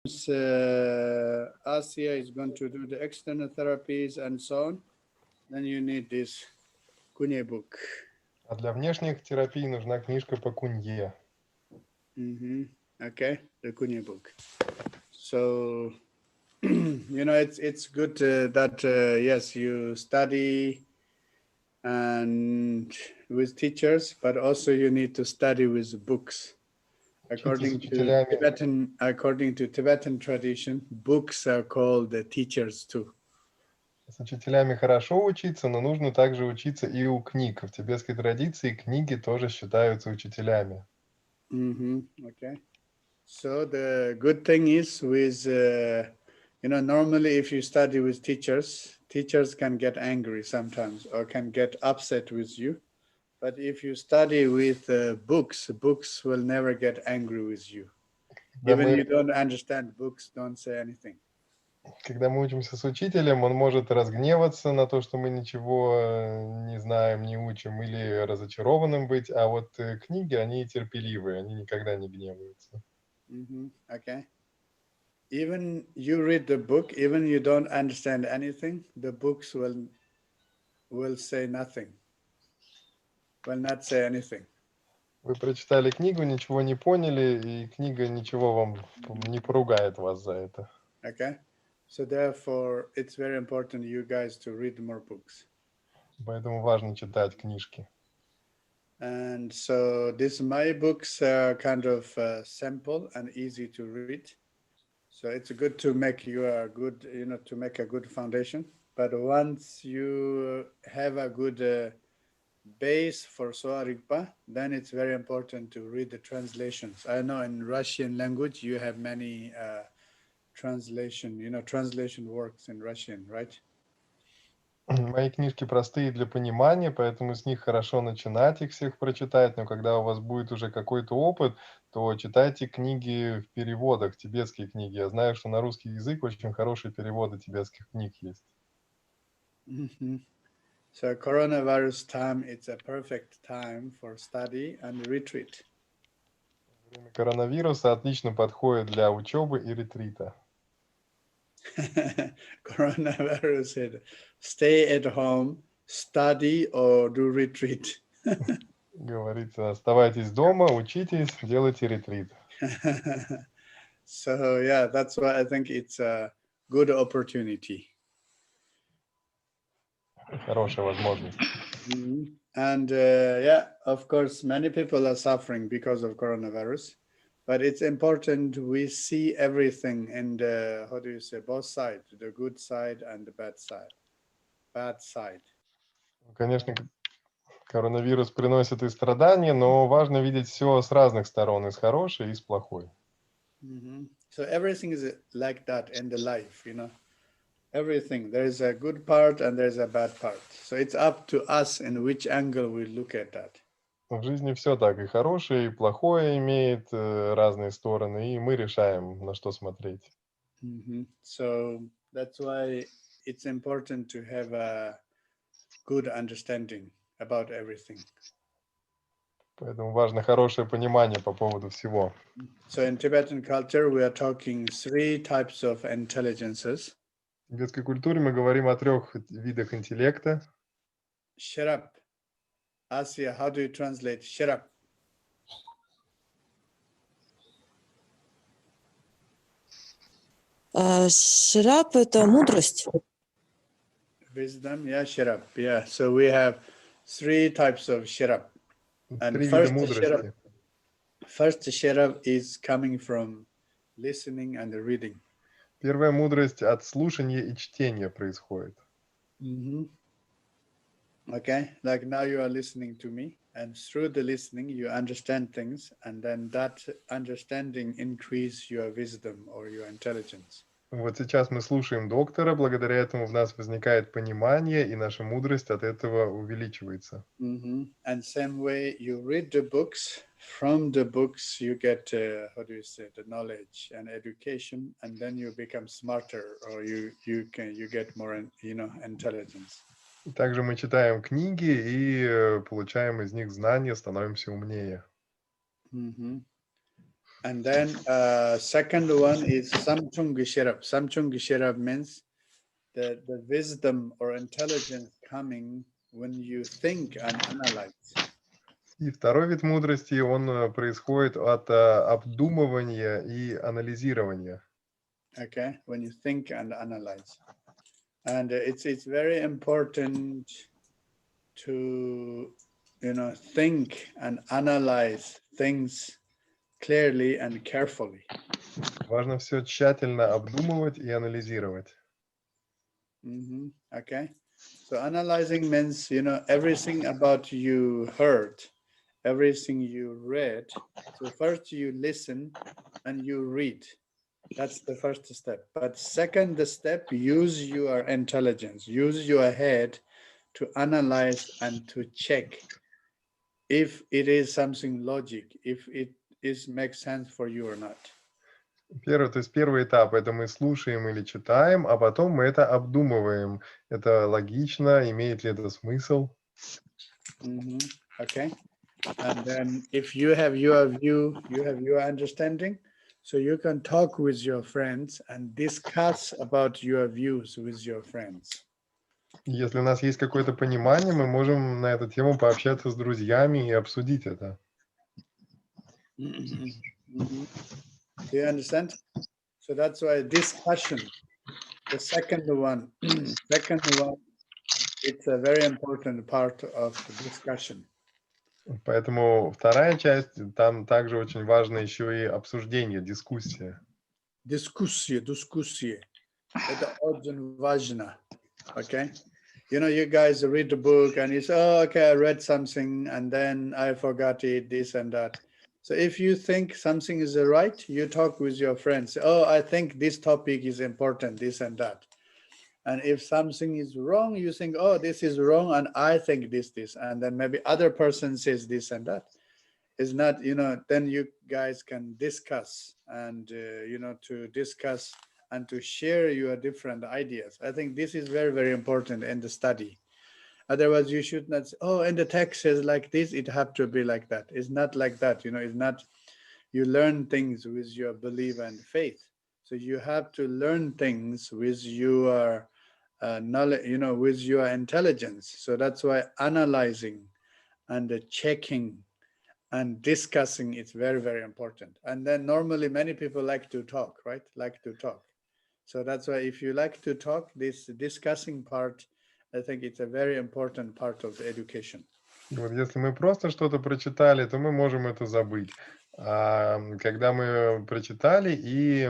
Asia is going to do the external therapies and so on, then you need this Kunye book. А для внешних терапий нужна книжка по кунье. Okay, the Kunye book. So, it's good that, yes, you study and with teachers, but also you need to study with books. According to Tibetan tradition, books are called the teachers too. С учителями хорошо учиться, но нужно также учиться и у книг. В тибетской традиции книги тоже считаются учителями. Okay. So the good thing is with, normally if you study with teachers can get angry sometimes or can get upset with you. But if you study with books will never get angry with you. Even you don't understand books, don't say anything. Когда мы учимся с учителем, он может разгневаться на то, что мы ничего не знаем, не учим, или разочарованным быть, а вот книги, они терпеливые, они никогда не гневаются. Okay. Even you read the book, even you don't understand anything, the books will say nothing, will not say anything. Вы прочитали книгу, ничего не поняли, и книга ничего вам не поругает вас за это. Okay. So therefore, it's very important you guys to read more books. Поэтому важно читать книжки. And so my books are kind of simple and easy to read. So it's good to make you a good, to make a good foundation. But once you have a good base for Soa Rigpa, then it's very important to read the translations. I know in Russian language, you have many translation works in Russian, right? Мои книжки простые для понимания, поэтому с них хорошо начинать их всех прочитать, но когда у вас будет уже какой-то опыт, то читайте книги в переводах, тибетские книги. Я знаю, что на русский язык очень хорошие переводы тибетских книг есть. So coronavirus time, it's a perfect time for study and retreat. Время коронавируса отлично подходит для учебы и ретрита. Coronavirus said, stay at home, study or do retreat. Говорится, оставайтесь дома, учитесь, делайте ретрит. So yeah, that's why I think it's a good opportunity. Хорошая возможность. And of course, many people are suffering because of coronavirus. But it's important we see everything in the, both sides, the good side and the bad side. Bad side. Конечно, коронавирус приносит и страдания, но важно видеть все с разных сторон, и с хорошей, и с плохой. So everything is like that in the life, Everything. There is a good part and there's a bad part. So it's up to us in which angle we look at that. В жизни все так, и хорошее, и плохое имеет разные стороны, и мы решаем, на что смотреть. So that's why it's important to have a good understanding about everything. Поэтому важно хорошее понимание по поводу всего. So in Tibetan culture, we are talking 3 types of intelligences. В тибетской культуре мы говорим о 3 видах интеллекта. Sharap. Asya, how do you translate Sharap? Ширап – это мудрость. Wisdom, yeah, Sharap, yeah. So we have 3 types of Sharap. And 3 вида мудрости. First Sharap is coming from listening and reading. Первая мудрость от слушания и чтения происходит. Okay, like now you are listening to me, and through the listening you understand things, and then that understanding increase your wisdom or your intelligence. Вот сейчас мы слушаем доктора, благодаря этому в нас возникает понимание, и наша мудрость от этого увеличивается. And same way you read the books, from the books you get, the knowledge and education, and then you become smarter, or you get more, intelligence. Также мы читаем книги и получаем из них знания, становимся умнее. And then second one is samchung gisherab. Samchung gisherab means the wisdom or intelligence coming when you think and analyze. И второй вид мудрости, он происходит от обдумывания и анализирования. Okay, when you think and analyze. And it's very important to, think and analyze things clearly and carefully. Важно все тщательно обдумывать и анализировать. Okay. So analyzing means, everything about you heard, everything you read. So first you listen and you read. That's the first step. But second step, use your intelligence, use your head to analyze and to check if it is something logic, if it makes sense for you or not. То есть первый этап – это мы слушаем или читаем, а потом мы это обдумываем. Это логично, имеет ли это смысл? Okay. And then if you have your view, you have your understanding, so you can talk with your friends and discuss about your views with your friends. Если у нас есть какое-то понимание, мы можем на эту тему пообщаться с друзьями и обсудить это. Do you understand? So that's why discussion, the second one, it's a very important part of the discussion. Поэтому вторая часть, там также очень важно еще и обсуждение, дискуссия. Дискуссия. Это очень важно. Okay? You guys read the book and you say, oh, okay, I read something and then I forgot it, this and that. So if you think something is right, you talk with your friends. Oh, I think this topic is important, this and that. And if something is wrong, you think, oh, this is wrong, and I think this. And then maybe other person says this and that. It's not, then you guys can discuss and, to discuss and to share your different ideas. I think this is very, very important in the study. Otherwise, you should not say, oh, and the text says like this, it have to be like that. It's not like that, it's not, you learn things with your belief and faith. So you have to learn things with your knowledge, with your intelligence. So that's why analyzing and checking and discussing is very, very important. And then normally many people like to talk, right? Like to talk. So that's why if you like to talk, this discussing part, I think it's a very important part of the education. Вот если мы просто что-то прочитали, то мы можем это забыть. А когда мы прочитали и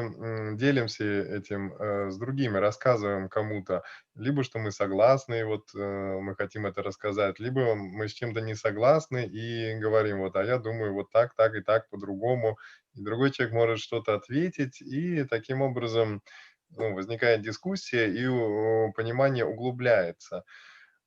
делимся этим с другими, рассказываем кому-то, либо что мы согласны, вот мы хотим это рассказать, либо мы с чем-то не согласны и говорим, вот, а я думаю, вот так и так по-другому. И другой человек может что-то ответить, и таким образом возникает дискуссия, и понимание углубляется.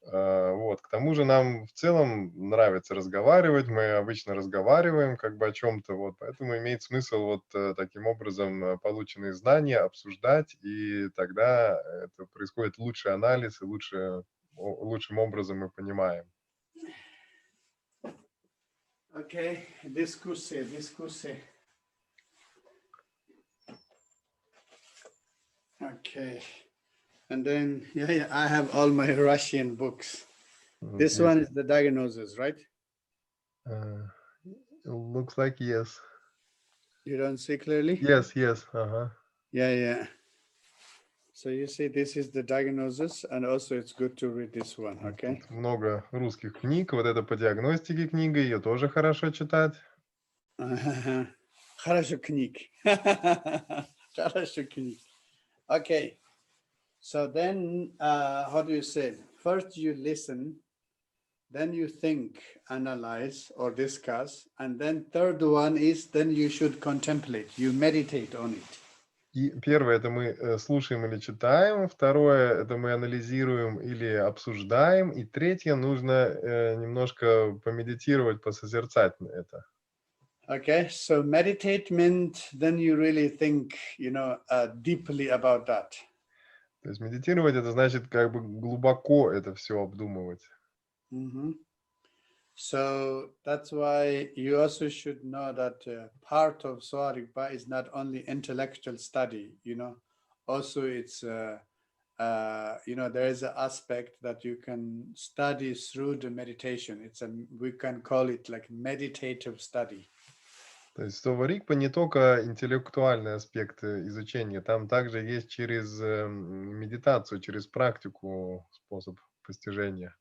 Вот. К тому же нам в целом нравится разговаривать, мы обычно разговариваем как бы о чем-то, вот, поэтому имеет смысл вот таким образом полученные знания обсуждать, и тогда это происходит лучший анализ, и лучшим образом мы понимаем. Okay, дискуссия. Okay. And then, I have all my Russian books. This one is the diagnosis, right? Looks like yes. You don't see clearly? Yes. Yeah. So you see, this is the diagnosis, and also it's good to read this one, okay? Тут много русских книг, вот это по диагностике книга, ее тоже хорошо читать. Хорошо книг. Okay. So then, how do you say? First you listen, then you think, analyze or discuss, and then third one is then you should contemplate, you meditate on it. И первое – это мы слушаем или читаем, второе – это мы анализируем или обсуждаем, и третье – нужно немножко помедитировать, посозерцать это. Okay, so meditate means then you really think, deeply about that. То есть медитировать – это значит как бы глубоко это все обдумывать. So that's why you also should know that part of Soarikpa is not only intellectual study, also it's, there is an aspect that you can study through the meditation. We can call it like meditative study. То есть соварикпа не только интеллектуальный аспект изучения, там также есть через медитацию, через практику способ постижения.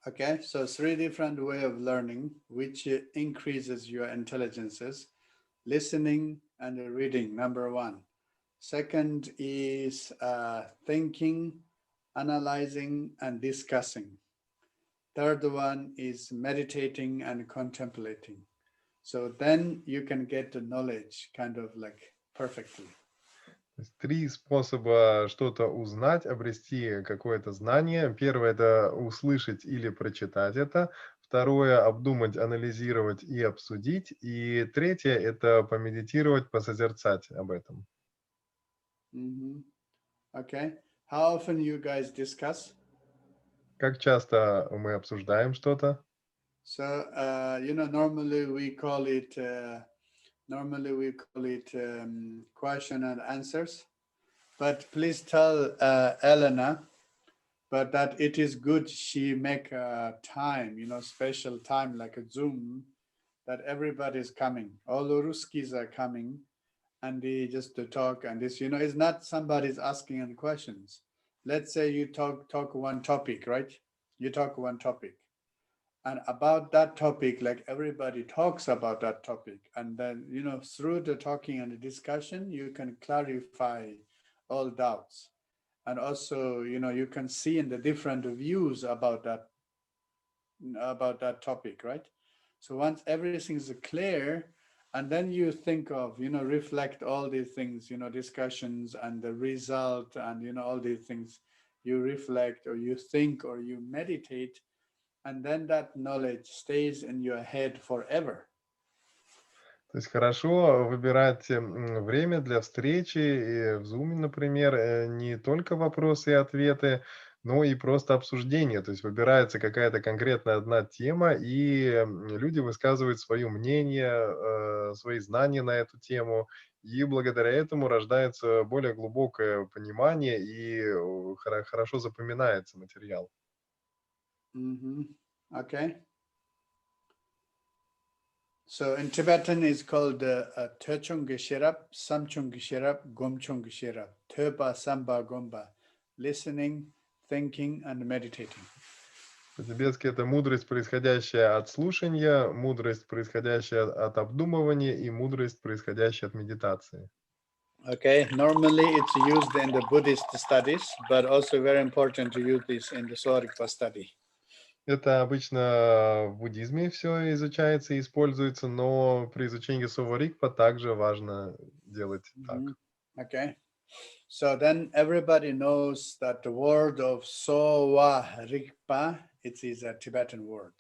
Okay, so 3 different way of learning, which increases your intelligences. Listening and reading, number 1. Second is thinking, analyzing, and discussing. Third one is meditating and contemplating. So then you can get the knowledge kind of like perfectly. То есть 3 способа что-то узнать, обрести какое-то знание. Первое – это услышать или прочитать это. Второе – обдумать, анализировать и обсудить. И третье – это помедитировать, посозерцать об этом. Okay. How often you guys discuss? Как часто мы обсуждаем что-то? So, normally we call it question and answers. But please tell Elena, but that it is good she make a time, special time like a Zoom, that everybody is coming. All the Ruskis are coming, and they just to talk. And this, it's not somebody's asking any questions. Let's say you talk one topic, right? You talk one topic. And about that topic, like everybody talks about that topic. And then, through the talking and the discussion, you can clarify all doubts. And also, you can see in the different views about that topic, right? So once everything is clear, and then you think of, reflect all these things, discussions and the result and, all these things, you reflect or you think or you meditate, and then that knowledge stays in your head forever. То есть хорошо выбирать время для встречи и в Zoom, например, не только вопросы и ответы, но и просто обсуждение. То есть выбирается какая-то конкретная одна тема, и люди высказывают свое мнение, свои знания на эту тему, и благодаря этому рождается более глубокое понимание и хорошо запоминается материал. Okay. So in Tibetan it's called Töchung Gesherap, Samchung Gesherap, Gomchung Gesherap, Töpa Samba Gomba, listening, thinking, and meditating. По-тибетски это мудрость, происходящая от слушания, мудрость, происходящая от обдумывания и мудрость, происходящая от медитации. Okay, normally it's used in the Buddhist studies, but also very important to use this in the Soarikpa study. Это обычно в буддизме все изучается и используется, но при изучении Сова-рикпа также важно делать так. Okay, so then everybody knows that the word of Sowa-rikpa, it is a Tibetan word.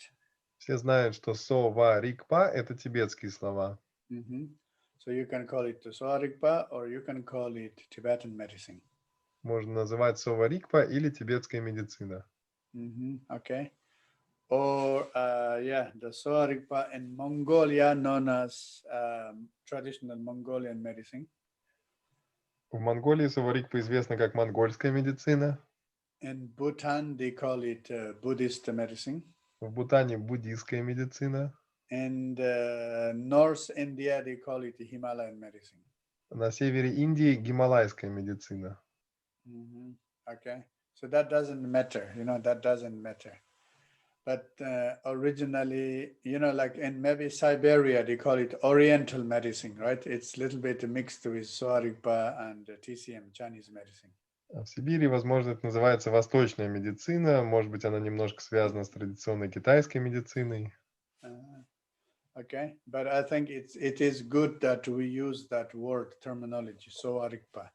Все знают, что Сова-рикпа – это тибетские слова. So you can call it the Soarikpa or you can call it Tibetan medicine. Можно называть Сова-рикпа или тибетская медицина. Okay. Or, the Soarikpa in Mongolia known as traditional Mongolian medicine. В Монголии Сова-рикпа известна как монгольская медицина. In Bhutan, they call it Buddhist medicine. В Бутане буддийская медицина. In North India, they call it Himalayan medicine. На севере Индии гималайская медицина. Okay, so that doesn't matter, that doesn't matter. But originally, like in maybe Siberia, they call it Oriental medicine, right? It's a little bit mixed with Soarikpa and TCM, Chinese medicine. В Сибири, возможно, это называется восточная медицина. Может быть, она немножко связана с традиционной китайской медициной. Okay, but I think it is good that we use that word terminology, Soarikpa.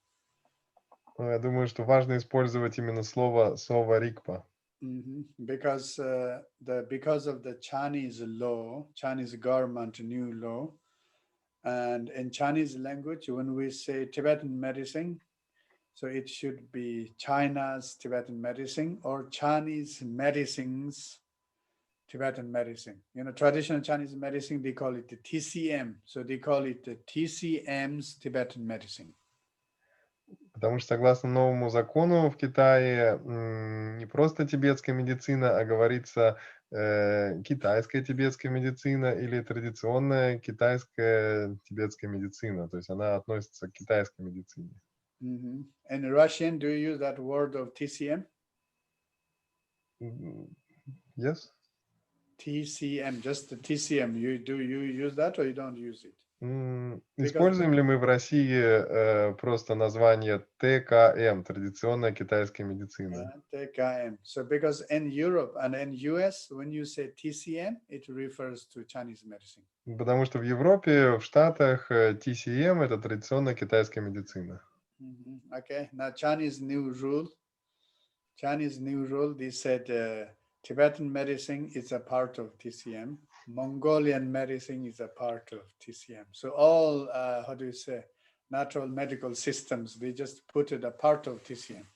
Я думаю, что важно использовать именно слово Сова-рикпа. Because of the Chinese law, Chinese government new law, and in Chinese language, when we say Tibetan medicine, so it should be China's Tibetan medicine or Chinese medicines Tibetan medicine. Traditional Chinese medicine, they call it the TCM. So they call it the TCM's Tibetan medicine. Потому что, согласно новому закону в Китае, не просто тибетская медицина, а говорится китайская тибетская медицина или традиционная китайская тибетская медицина. То есть она относится к китайской медицине. Mm-hmm. In Russian, do you use that word of TCM? Yes? TCM, just the TCM. Do you use that or you don't use it? Используем ли мы в России просто название ТКМ, традиционная китайская медицина? TKM. So because in Europe and in US, when you say TCM, it refers to Chinese medicine. Потому что в Европе, в Штатах TCM – это традиционная китайская медицина. Okay, now Chinese new rule, they said Tibetan medicine is a part of TCM. Mongolian medicine is a part of TCM. So all, natural medical systems, they just put it a part of TCM.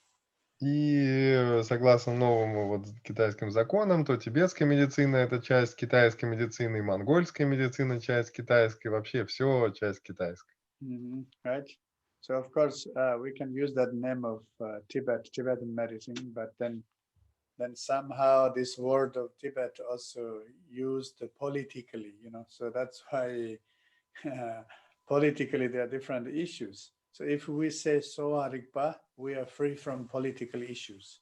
И согласно новым китайским законам, то тибетская медицина – это часть китайской медицины, и монгольская медицина – часть китайской, вообще все часть китайской. Right. So of course we can use that name of Tibetan medicine, but then somehow this word of Tibet also used politically, so that's why politically there are different issues. So if we say Sowa Rigpa, we are free from political issues.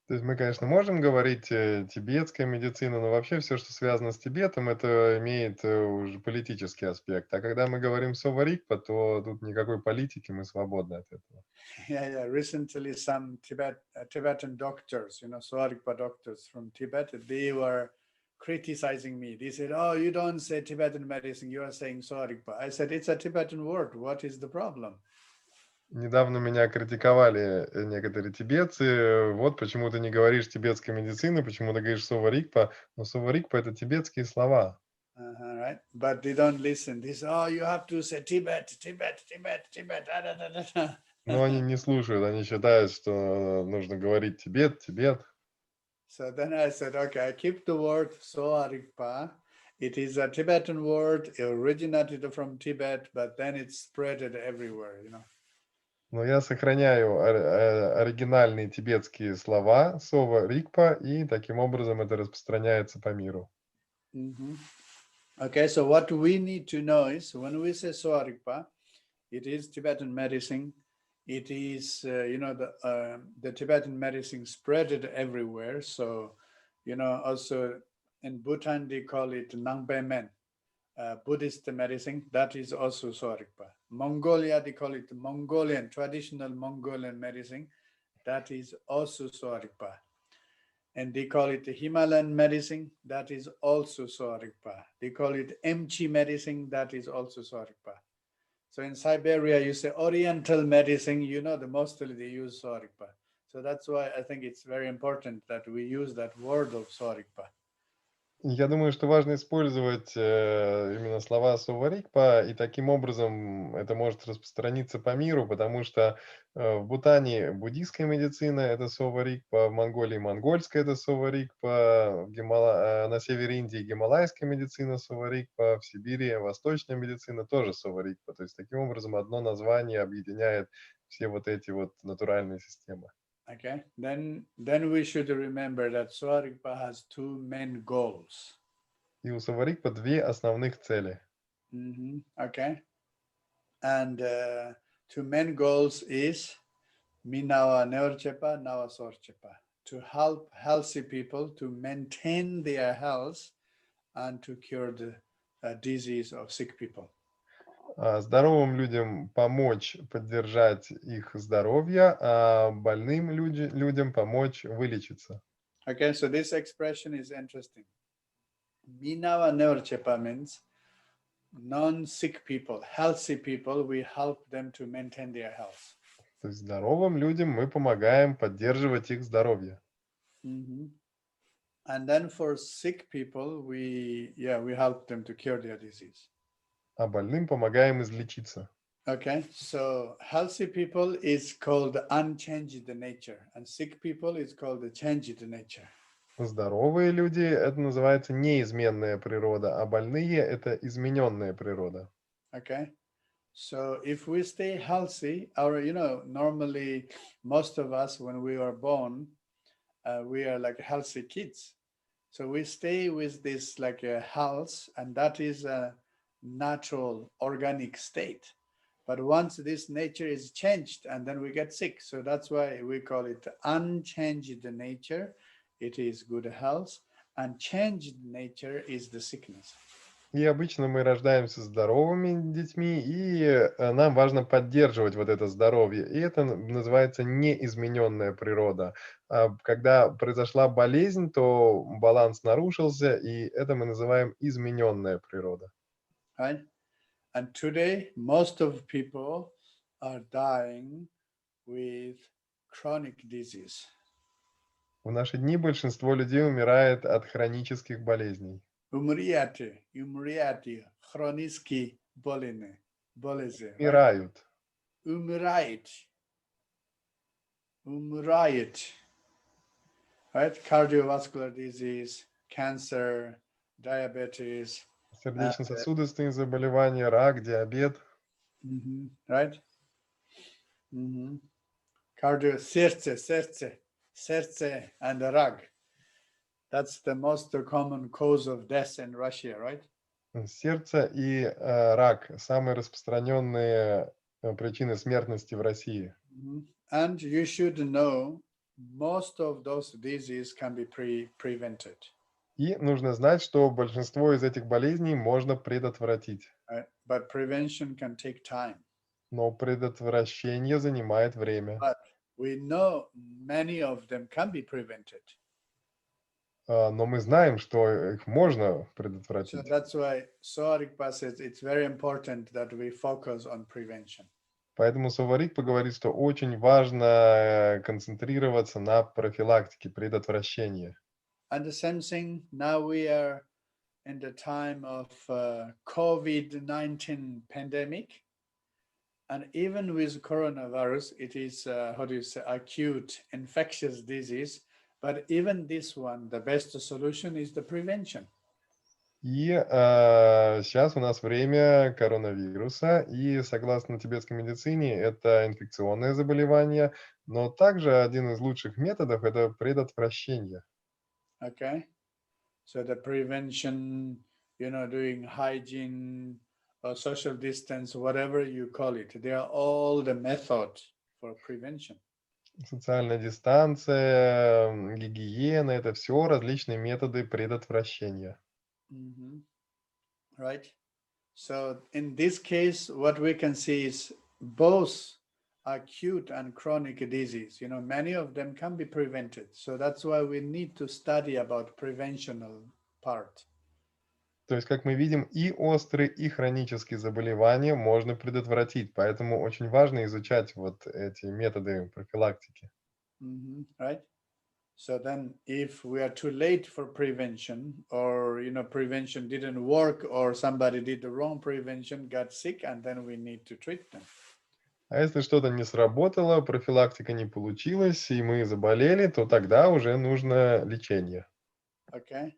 То есть мы, конечно, можем говорить тибетская медицина, но вообще все, что связано с Тибетом, это имеет уже политический аспект. А когда мы говорим Сова Ригпа, то тут никакой политики, мы свободны от этого. Yeah. Recently, some Tibetan doctors, Sowa Rigpa doctors from Tibet, they were criticizing me. They said, "Oh, you don't say Tibetan medicine, you are saying Sowa Rigpa." I said, "It's a Tibetan word. What is the problem?" Недавно меня критиковали некоторые тибетцы. Вот почему ты не говоришь тибетской медицины, почему ты говоришь Сова Ригпа. Но Сова Ригпа – это тибетские слова. Right? But they don't listen. They say, "Oh, you have to say Tibet, Tibet, Tibet, Tibet." Но они не слушают, они считают, что нужно говорить Тибет, Тибет. So then I said, okay, I keep the word Sowa Rigpa. It is a Tibetan word, it originated from Tibet, but then it's spreaded everywhere, Но я сохраняю оригинальные тибетские слова Сова Ригпа, и таким образом это распространяется по миру. Okay, so what we need to know is when we say Sowa Rigpa, it is Tibetan medicine. It is, the Tibetan medicine spreaded everywhere. So, also in Bhutan, they call it Nangpe Men, Buddhist medicine. That is also Sowa Rigpa. Mongolia, they call it Mongolian, traditional Mongolian medicine. That is also Sowa Rigpa. And they call it Himalayan medicine. That is also Sowa Rigpa. They call it Emchi medicine. That is also Sowa Rigpa. So in Siberia, you say Oriental medicine, mostly they use Sowa Rigpa. So that's why I think it's very important that we use that word of Sowa Rigpa. Я думаю, что важно использовать именно слова Сова Ригпа, и таким образом это может распространиться по миру, потому что в Бутане буддийская медицина – это Сова Ригпа, в Монголии монгольская – это Сова Ригпа, на севере Индии гималайская медицина Сова Ригпа, в Сибири восточная медицина тоже Сова Ригпа. То есть таким образом одно название объединяет все эти натуральные системы. Okay, then we should remember that Sowa Rigpa has two main goals. И у Сова Ригпа две основных цели. Okay, and two main goals is Minawa Neorchepa, Nawa Sorchepa, to help healthy people to maintain their health and to cure the disease of sick people. Здоровым людям помочь поддержать их здоровье, а больным людям помочь вылечиться. Okay, so this expression is interesting. Minawa Neorchepa means non-sick people, healthy people, we help them to maintain their health. То есть здоровым людям мы помогаем поддерживать их здоровье. And then for sick people, we help them to cure their disease. А больным помогаем излечиться. Okay, so healthy people is called unchanged nature, and sick people is called the changed nature. Здоровые люди — это называется неизменная природа, а больные — это измененная природа. Okay. So if we stay healthy, normally most of us when we are born, we are like healthy kids. So we stay with this like a health, and that is a natural organic state. But once this nature is changed, and then we get sick. So that's why we call it unchanged nature. It is good health, and changed nature is the sickness. И обычно мы рождаемся здоровыми детьми, и нам важно поддерживать вот это здоровье. И это называется неизмененная природа. Когда произошла болезнь, то баланс нарушился, и это мы называем измененная природа. Right? And today, most of people are dying with chronic disease. В наши дни большинство людей умирает от хронических болезней. Умирает, хронические болезни. Умирают. Умирает. Right? Cardiovascular disease, cancer, diabetes. Сердечно-сосудистые заболевания, рак, диабет. Right? Сердце and рак. That's the most common cause of death in Russia, right? Сердце и рак — самые распространенные причины смертности в России. And you should know most of those diseases can be prevented. И нужно знать, что большинство из этих болезней можно предотвратить. But prevention can take time. Но предотвращение занимает время. But we know many of them can be prevented. Но мы знаем, что их можно предотвратить. So that's why Soarikpa says it's very important that we focus on prevention. Поэтому Суварикпа говорит, что очень важно концентрироваться на профилактике, предотвращении. And the same thing, now we are in the time of COVID-19 pandemic. And even with coronavirus, it is, acute infectious disease. But even this one, the best solution is the prevention. И сейчас у нас время коронавируса, и согласно тибетской медицине это инфекционное заболевание, но также один из лучших методов — это предотвращение. Okay, so the prevention, doing hygiene or social distance, whatever you call it, they are all the method for prevention. Социальная дистанция, гигиена — это все различные методы предотвращения. Right. So in this case, what we can see is both acute and chronic disease. Many of them can be prevented. So that's why we need to study about preventional part. То есть, как мы видим, и острые, и хронические заболевания можно предотвратить. Поэтому очень важно изучать вот эти методы профилактики. Right. So then if we are too late for prevention, or, prevention didn't work, or somebody did the wrong prevention, got sick, and then we need to treat them. А если что-то не сработало, профилактика не получилась, и мы заболели, то тогда уже нужно лечение. Okay.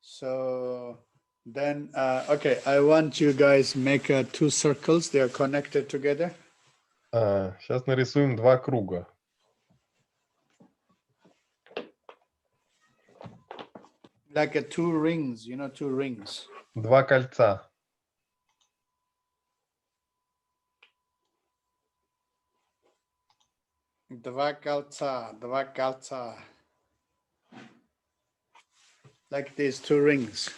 So then, I want you guys make two circles. They are connected together. Сейчас нарисуем два круга. Like two rings, two rings. Два кольца. Два кольца. Like these two rings.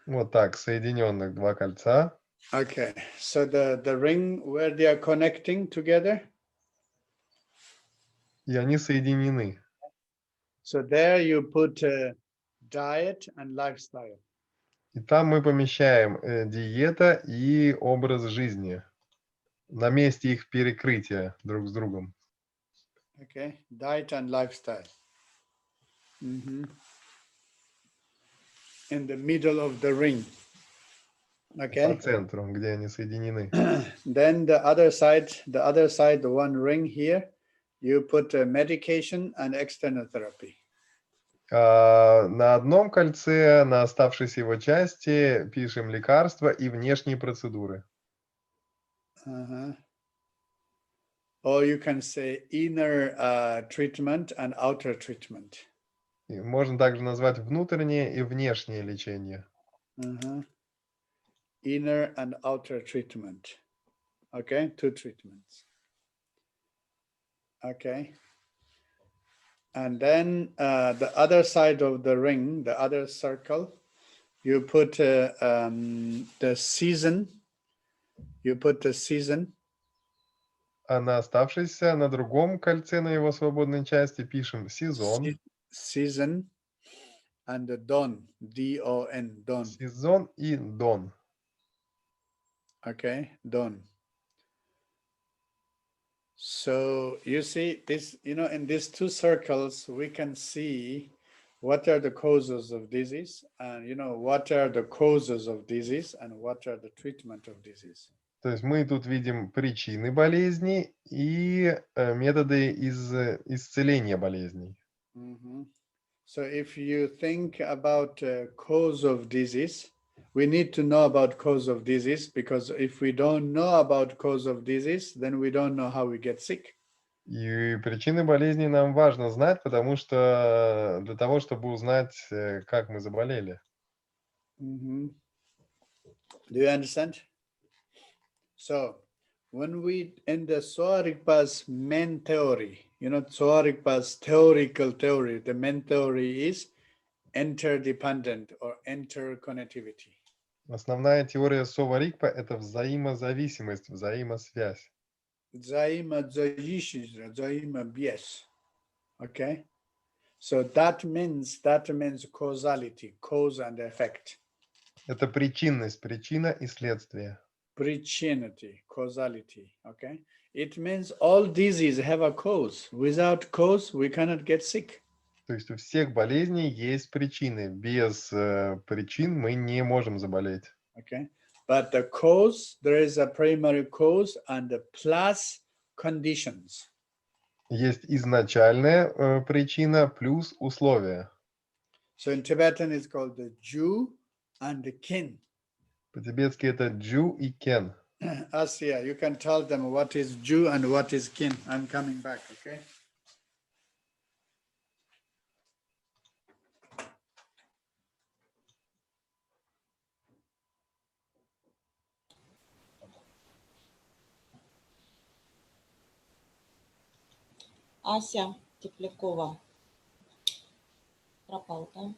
Вот так, соединенных два кольца. Okay, so the ring where they are connecting together. И они соединены. So there you put diet and lifestyle. И там мы помещаем диета и образ жизни. На месте их перекрытия друг с другом. Okay, diet and lifestyle. In the middle of the ring. Okay. По центру, где они соединены. Then the other side, the one ring here, you put medication and external therapy. На одном кольце, на оставшейся его части, пишем лекарства и внешние процедуры. Uh-huh. Or you can say inner treatment and outer treatment. И можно также назвать внутреннее и внешнее лечение. Uh-huh. Inner and outer treatment. Okay, 2 treatments. Okay. And then the other side of the ring, the other circle, you put the season. You put the season. А на оставшейся, на другом кольце, на его свободной части, пишем сезон. Season and the dawn, D-O-N, dawn. Сезон и дон. Okay, dawn. So you see this, in these 2 circles, we can see what are the causes of disease and, what are the causes of disease and what are the treatment of disease. То есть мы тут видим причины болезней и методы исцеления болезней. Mm-hmm. So if you think about cause of disease, we need to know about cause of disease, because if we don't know about cause of disease, then we don't know how we get sick. И причины болезней нам важно знать, потому что для того, чтобы узнать, как мы заболели. Mm-hmm. Do you understand? So when we, in the Soarikpa's main theory, Soarikpa's theoretical theory, the main theory is interdependent or interconnectivity. Основная теория Сова Ригпа – это взаимозависимость, взаимосвязь. Взаимозависимость. Okay? So that means causality, cause and effect. Это причинность, причина и следствие. Prichinity, causality, okay? It means all diseases have a cause. Without cause, we cannot get sick. То есть у всех болезней есть причины. Без причин мы не можем заболеть. Okay? But the cause, there is a primary cause and the plus conditions. Есть изначальная причина плюс условия. So in Tibetan, it's called the Ju and the Kin. По-тибетски это джу и кен. Asya, you can tell them what is Ju and what is Kin. I'm coming back, okay? Ася Теплякова пропал, да?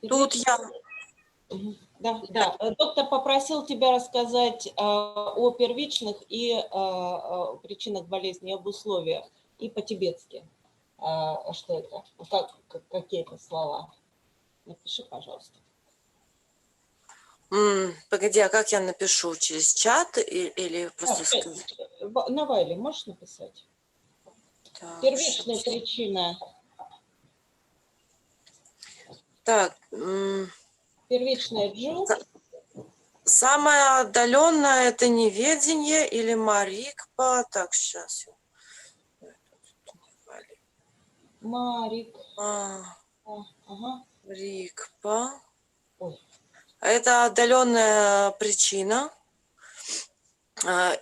Тут я. Да. Доктор попросил тебя рассказать о первичных и причинах болезни, об условиях, и по-тибетски. Что это? Какие это слова? Напиши, пожалуйста. Погоди, а как я напишу? Через чат или просто сказать? На Вайле можешь написать? Так, Первичная причина. Так. Первичная джу. Самое отдаленное это неведение или марикпа. Так, сейчас. Ага. Рикпа. Ой. Это отдаленная причина.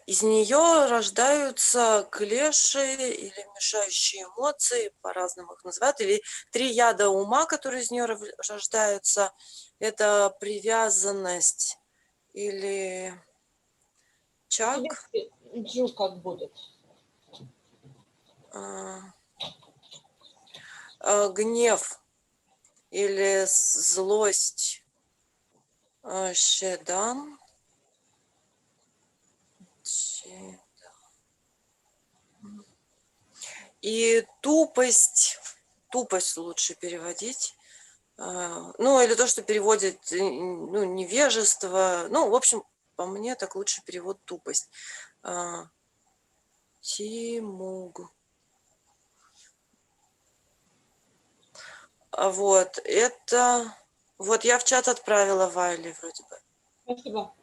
Из нее рождаются клеши или мешающие эмоции, по-разному их называют, или 3 яда ума, которые из нее рождаются. Это привязанность или чак. Джу как будет? Гнев или злость. Шедан. И тупость лучше переводить. Ну, или то, что переводит, невежество. Ну, в общем, по мне так лучше перевод тупость. Тимуг. Вот, это... Вот я в чат отправила Вайле вроде бы. Спасибо.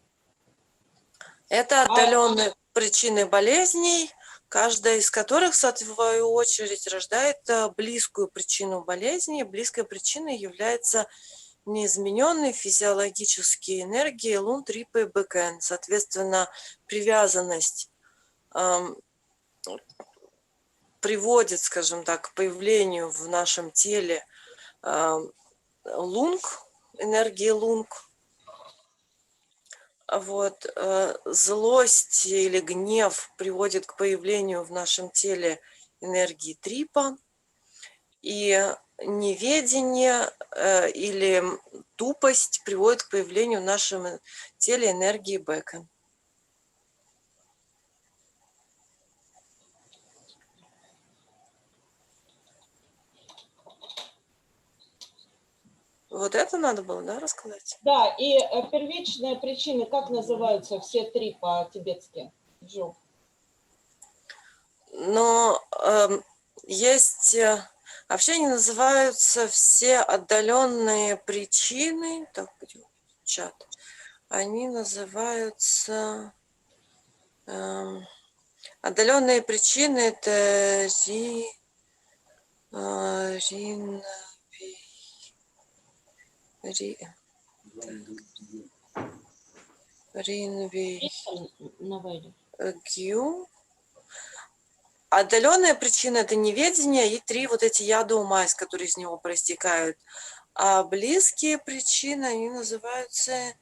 Это отдаленные причины болезней, каждая из которых, в свою очередь, рождает близкую причину болезни. Близкой причиной является неизмененные физиологические энергии лун, трипа и бэкэн. Соответственно, привязанность приводит, скажем так, к появлению в нашем теле лунг, энергии лунг. Вот, злость или гнев приводит к появлению в нашем теле энергии трипа. И неведение или тупость приводит к появлению в нашем теле энергии бэкэн. Вот это надо было, да, рассказать? Да, и первичные причины, как называются все три по-тибетски, Джу? Но есть, вообще они называются все отдаленные причины, так, где чат, они называются, отдаленные причины, это Гью. Отдаленная причина – это неведение и три вот эти яда ума, которые из него проистекают. А близкие причины, они называются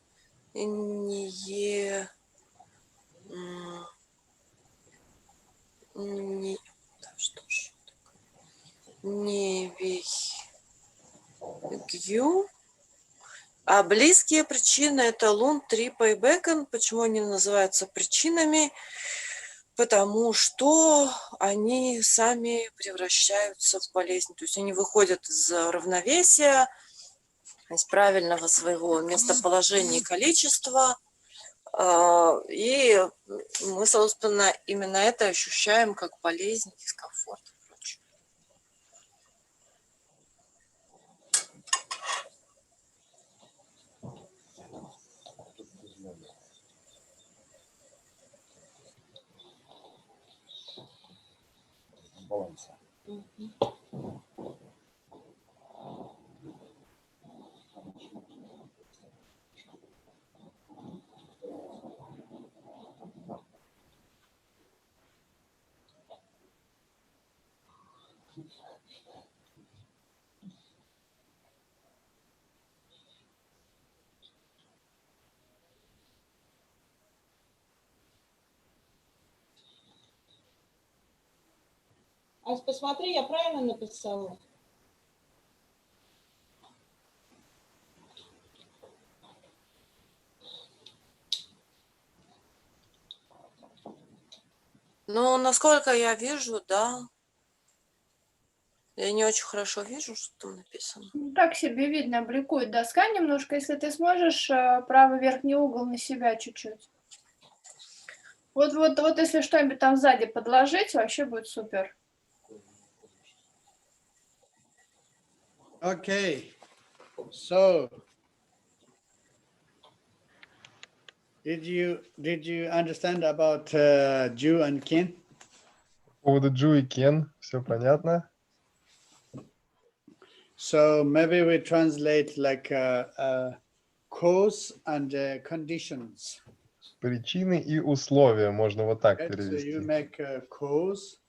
Гью. А близкие причины – это лун, трипа и бэкэн. Почему они называются причинами? Потому что они сами превращаются в болезнь. То есть они выходят из равновесия, из правильного своего местоположения и количества. И мы, собственно, именно это ощущаем как болезнь, дискомфорт и прочее. Баланса. Ась, посмотри, я правильно написала? Ну, насколько я вижу, да. Я не очень хорошо вижу, что там написано. Так себе видно, бликует доска немножко. Если ты сможешь правый верхний угол на себя чуть-чуть. Вот если что-нибудь там сзади подложить, вообще будет супер. Okay, so did you understand about Jew and Kin? По поводу Джу и Кен, все понятно? So maybe we translate like cause and conditions. Причины и условия можно вот так Okay? So you перевести. make a cause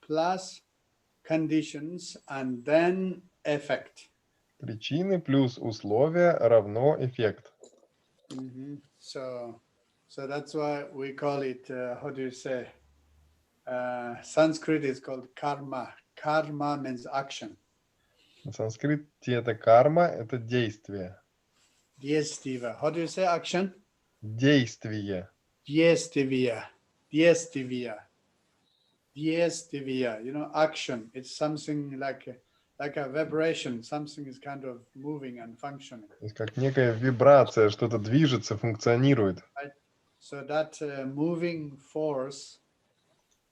plus conditions and then effect. Причины плюс условия равно эффект. So that's why we call it, how do you say? Sanskrit is called karma. Karma means action. На санскрите это карма, это действие. Действия. How do you say action? Действие. Действия. Действия. Действия. You know, action. It's something like a vibration. Something is kind of moving and functioning. То есть как некая вибрация, что-то движется, функционирует. Right? So that moving force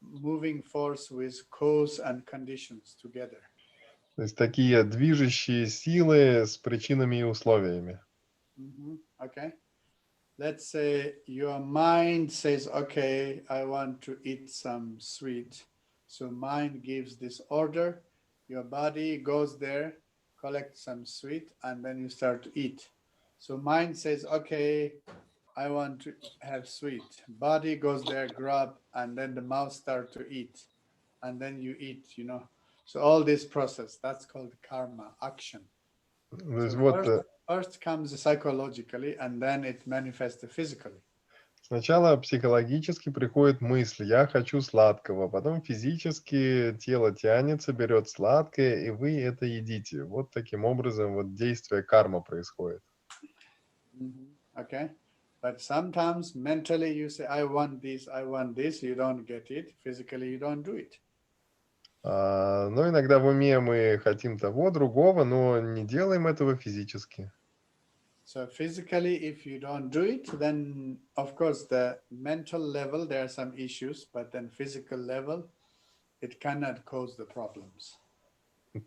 with cause and conditions together. То есть такие движущие силы с причинами и условиями. Okay. let's say your mind says, okay, I want to eat some sweet. So mind gives this order, your body goes there, collects some sweet, and then you start to eat. So mind says, okay, I want to have sweet. Body goes there, grab, and then the mouth start to eat. And then you eat, So all this process, that's called karma, action. То есть So вот first comes psychologically, and then it manifests physically. сначала психологически приходит мысль, я хочу сладкого, потом физически тело тянется, берет сладкое, и вы это едите. Вот таким образом вот действие карма происходит. Okay. But sometimes mentally you say, I want this, you don't get it. Physically you don't do it. Но иногда в уме мы хотим того, другого, но не делаем этого физически. So physically, if you don't do it, then of course the mental level, there are some issues, but then physical level, it cannot cause the problems.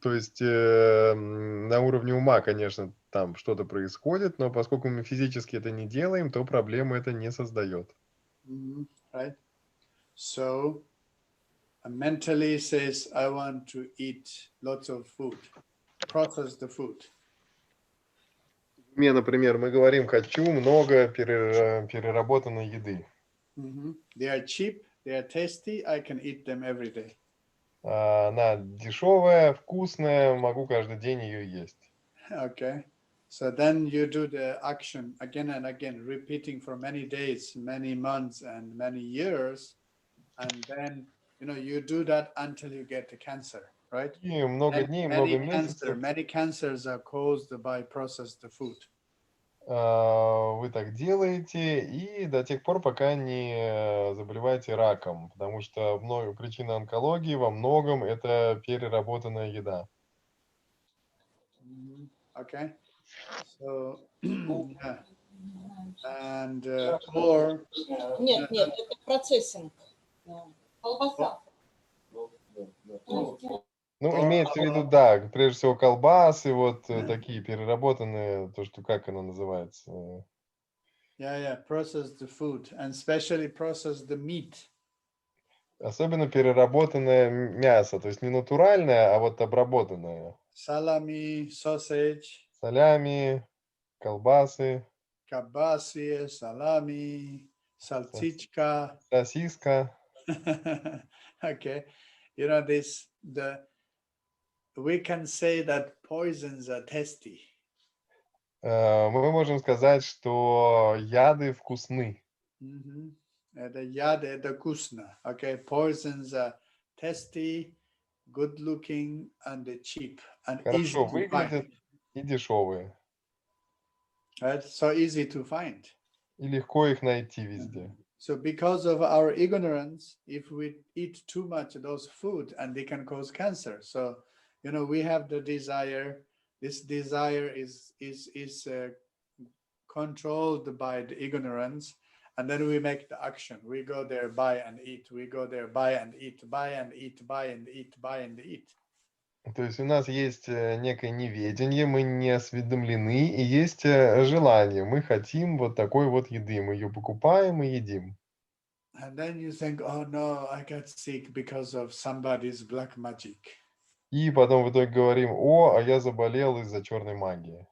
То есть на уровне ума, конечно, там что-то происходит, но поскольку мы физически это не делаем, то проблемы это не создает. Right? So mentally says, I want to eat lots of food, process the food. Например, мы говорим, хочу много переработанной еды. They are cheap, they are tasty, I can eat them every day. Она дешевая, вкусная, могу каждый день ее есть. Okay. So then you do the action again and again, repeating for many days, many months, and many years. And then, you do that until you get the cancer, right? И много дней, много месяцев. Many cancers are caused by processed food. Вы так делаете, и до тех пор, пока не заболеваете раком, потому что причина онкологии во многом это переработанная еда. Okay, so yeah, and or Нет, это процессинг. Колбаса. Имеется в виду, да, прежде всего колбасы, вот такие переработанные, то, что как оно называется? Yeah, processed food, and especially processed the meat. Особенно переработанное мясо, то есть не натуральное, а вот обработанное. Salami, sausage. Солями, колбасы. Кабаси, salami, salchichka. Сосиска. Okay, we can say that poisons are tasty. Мы можем сказать, что яды вкусны. Это яды, это вкусно. Okay, poisons are tasty, good looking, and cheap, and easy Хорошо to выглядят find. и дешевые. Right, so easy to find. И легко их найти везде. So because of our ignorance, if we eat too much of those food, and they can cause cancer. So, we have the desire. This desire is controlled by the ignorance, and then we make the action. We go there, buy and eat. We go there, buy and eat, buy and eat, buy and eat, buy and eat. То есть у нас есть некое неведение, мы не осведомлены, и есть желание. Мы хотим вот такой вот еды, мы ее покупаем и едим. And then you think, oh no, I got sick because of somebody's black magic. И потом в итоге говорим, а я заболел из-за черной магии.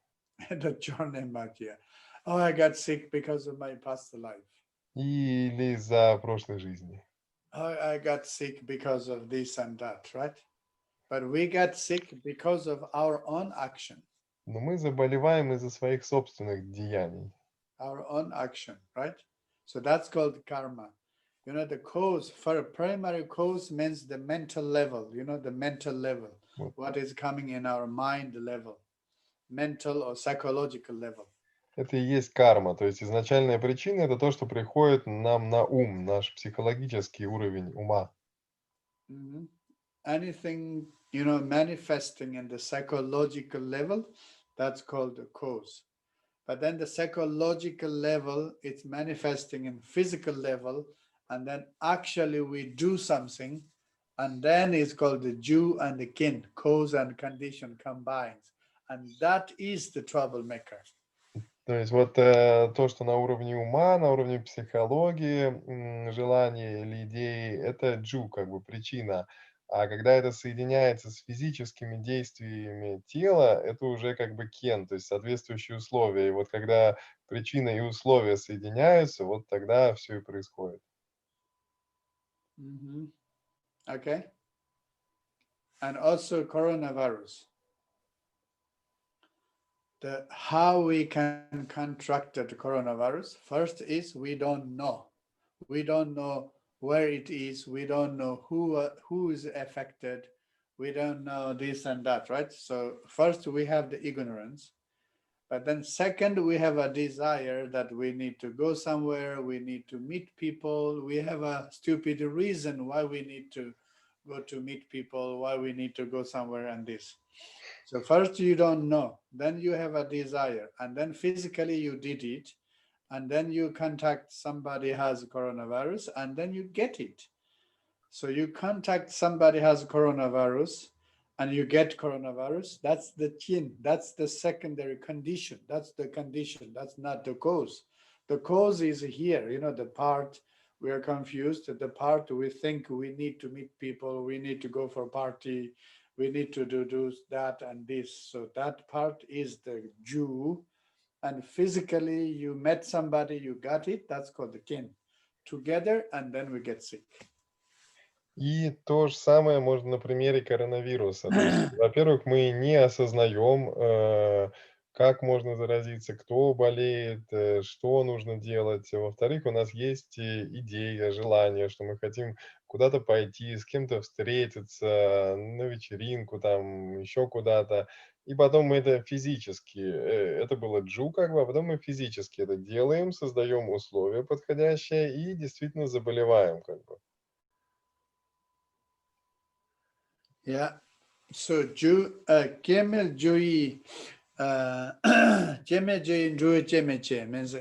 The черная магия. Oh, I got sick because of my past life. Или из-за прошлой жизни. Oh, I got sick because of this and that, right? But we got sick because of our own action. Но мы заболеваем из-за своих собственных деяний. Our own action, right? So that's called karma. The cause, for primary cause means the mental level, the mental level, what is coming in our mind level, mental or psychological level. Это и есть карма, то есть изначальная причина это то, что приходит нам на ум, наш психологический уровень ума. Anything, manifesting in the psychological level, that's called the cause. But then the psychological level, it's manifesting in physical level, and then actually we do something, and then it's called the Jew and the kin, cause and condition combines, and that is the troublemaker. То есть вот то, что на уровне ума, на уровне психологии, желания или идеи, это джу, как бы причина. А когда это соединяется с физическими действиями тела, это уже как бы кен, то есть соответствующие условия. И вот когда причина и условия соединяются, вот тогда все и происходит. Mhm. Okay. And also coronavirus. How we can contract the coronavirus, first is we don't know. We don't know where it is. We don't know who is affected. We don't know this and that, right? So first we have the ignorance. But then second, we have a desire that we need to go somewhere. We need to meet people. We have a stupid reason why we need to go to meet people, why we need to go somewhere and this. So first you don't know, then you have a desire, and then physically you did it, and then you contact somebody has coronavirus, and then you get it. So you contact somebody has coronavirus, and you get coronavirus. That's the chin. That's the secondary condition. That's the condition. That's not the cause. The cause is here. You know, the part we are confused. The part we think we need to meet people. We need to go for a party. We need to do that and this. So that part is the Jew. And physically, you met somebody, you got it. That's called the kin. Together, and then we get sick. И то же самое можно на примере коронавируса. То есть, во-первых, мы не осознаем, как можно заразиться, кто болеет, что нужно делать. Во-вторых, у нас есть идея, желание, что мы хотим куда-то пойти, с кем-то встретиться, на вечеринку, там, еще куда-то. И потом мы это физически, это было джу как бы, а потом мы физически это делаем, создаем условия подходящие и действительно заболеваем как бы. Yeah. So Kemel Jui Jeme Jui Jui Jeme Che means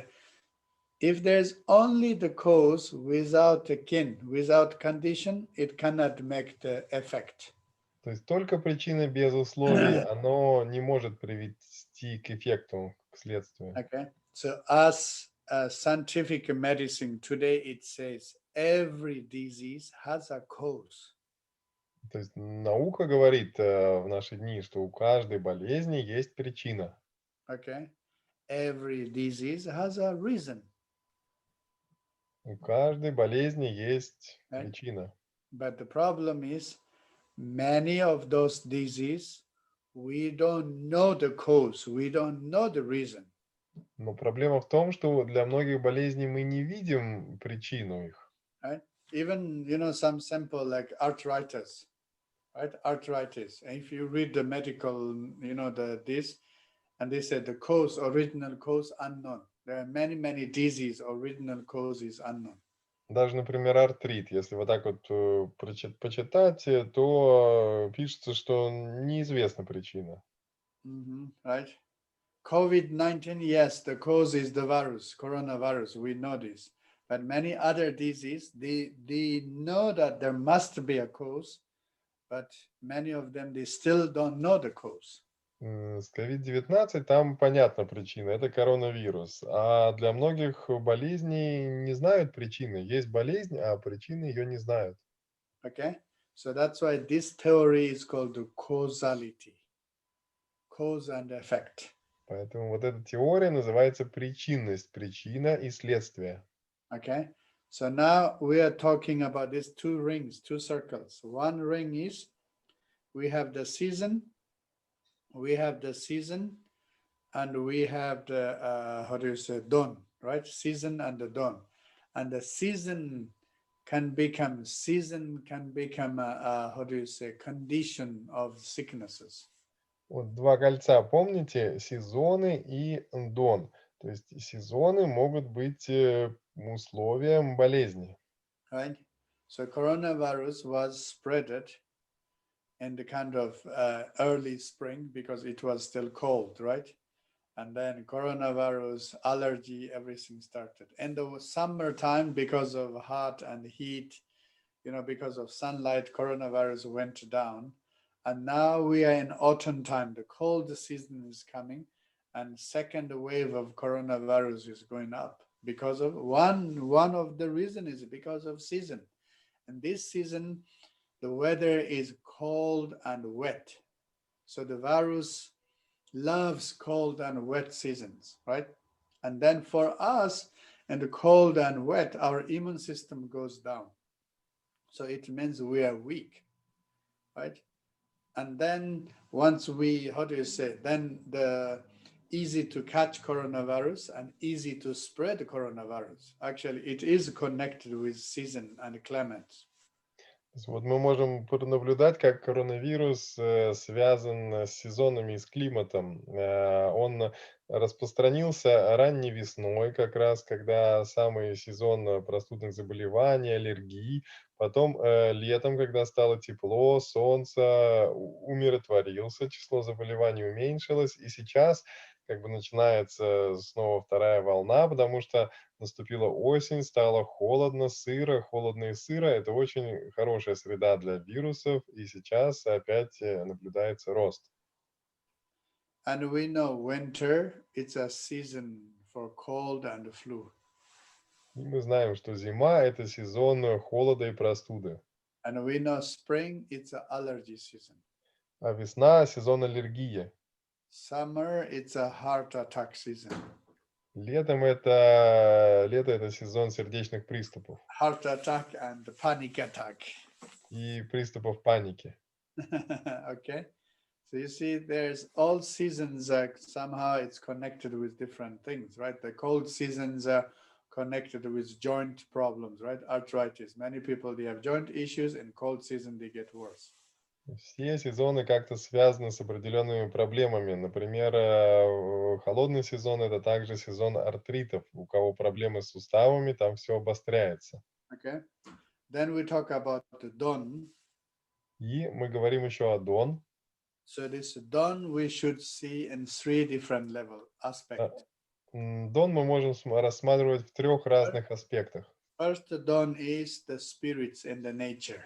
if there's only the cause without the kin, without condition, it cannot make the effect. То есть только причина без условий, оно не может привести к эффекту, к следствию. Okay. So as scientific medicine today, it says every disease has a cause. То есть наука говорит в наши дни, что у каждой болезни есть причина. Okay. Every disease has a reason. У каждой болезни есть Right. причина. But the problem is many of those diseases, we don't know the cause, we don't know the reason. Но проблема в том, что для многих болезней мы не видим причину их. Right? Even, you know, some simple like arthritis, right? Arthritis. And if you read the medical, you know, this, and they said the cause, original cause unknown. There are many, many diseases, original cause is unknown. Даже, например, артрит, если вот так вот почитать, то пишется, что неизвестна причина. Right? COVID-19, yes, the cause is the virus, coronavirus, we know this. But many other diseases, they know that there must be a cause, but many of them, they still don't know the cause. С COVID-19 там понятна причина, это коронавирус. А для многих болезней не знают причины. Есть болезнь, а причины ее не знают. Okay? So that's why this theory is called the causality, cause and effect. Поэтому вот эта теория называется причинность, причина и следствие. Okay? So now we are talking about these two rings, two circles. One ring is we have the season, and we have the how do you say, dawn, right? Season and the dawn. And the season can become how do you say, condition of sicknesses. Вот два кольца, помните, сезоны и дон. То есть сезоны могут быть условием болезни. Right? So coronavirus was spreaded in the kind of early spring because it was still cold, right? And then coronavirus, allergy, everything started. In the summertime, because of hot and heat, you know, because of sunlight, coronavirus went down. And now we are in autumn time. The cold season is coming. and second wave of coronavirus is going up because of one of the reason is because of season. And this season, the weather is cold and wet. So the virus loves cold and wet seasons, right? And then for us, in the cold and wet, our immune system goes down. So it means we are weak, right? And then once we, how do you say, then the easy to catch coronavirus and easy to spread coronavirus. Actually, it is connected with season and climate. Вот мы можем пронаблюдать, как коронавирус связан с сезонами и с климатом. Он распространился ранней весной, как раз, когда самый сезон простудных заболеваний, аллергий. Потом летом, когда стало тепло, солнце, умиротворился, число заболеваний уменьшилось. И сейчас как бы начинается снова вторая волна, потому что наступила осень, стало холодно, сыро. Холодно и сыро – это очень хорошая среда для вирусов, и сейчас опять наблюдается рост. And we know winter, it's a season for cold and flu. И мы знаем, что зима – это сезон холода и простуды. And we know spring, it's an allergy season. А весна – сезон аллергии. Summer, it's a heart attack season. Лето – это сезон сердечных приступов Heart attack and panic attack. и приступов паники. Okay. So you see, there's all seasons, somehow it's connected with different things, right? The cold seasons are connected with joint problems, right? Arthritis. Many people, they have joint issues. In cold season, they get worse. Все сезоны как-то связаны с определенными проблемами. Например, холодный сезон – это также сезон артритов. У кого проблемы с суставами, там все обостряется. Okay. Then we talk about the dawn. И мы говорим еще о дон. So this dawn we should see in three different level aspects. Дон мы можем рассматривать в трех разных аспектах. First, the dawn is the spirits in the nature.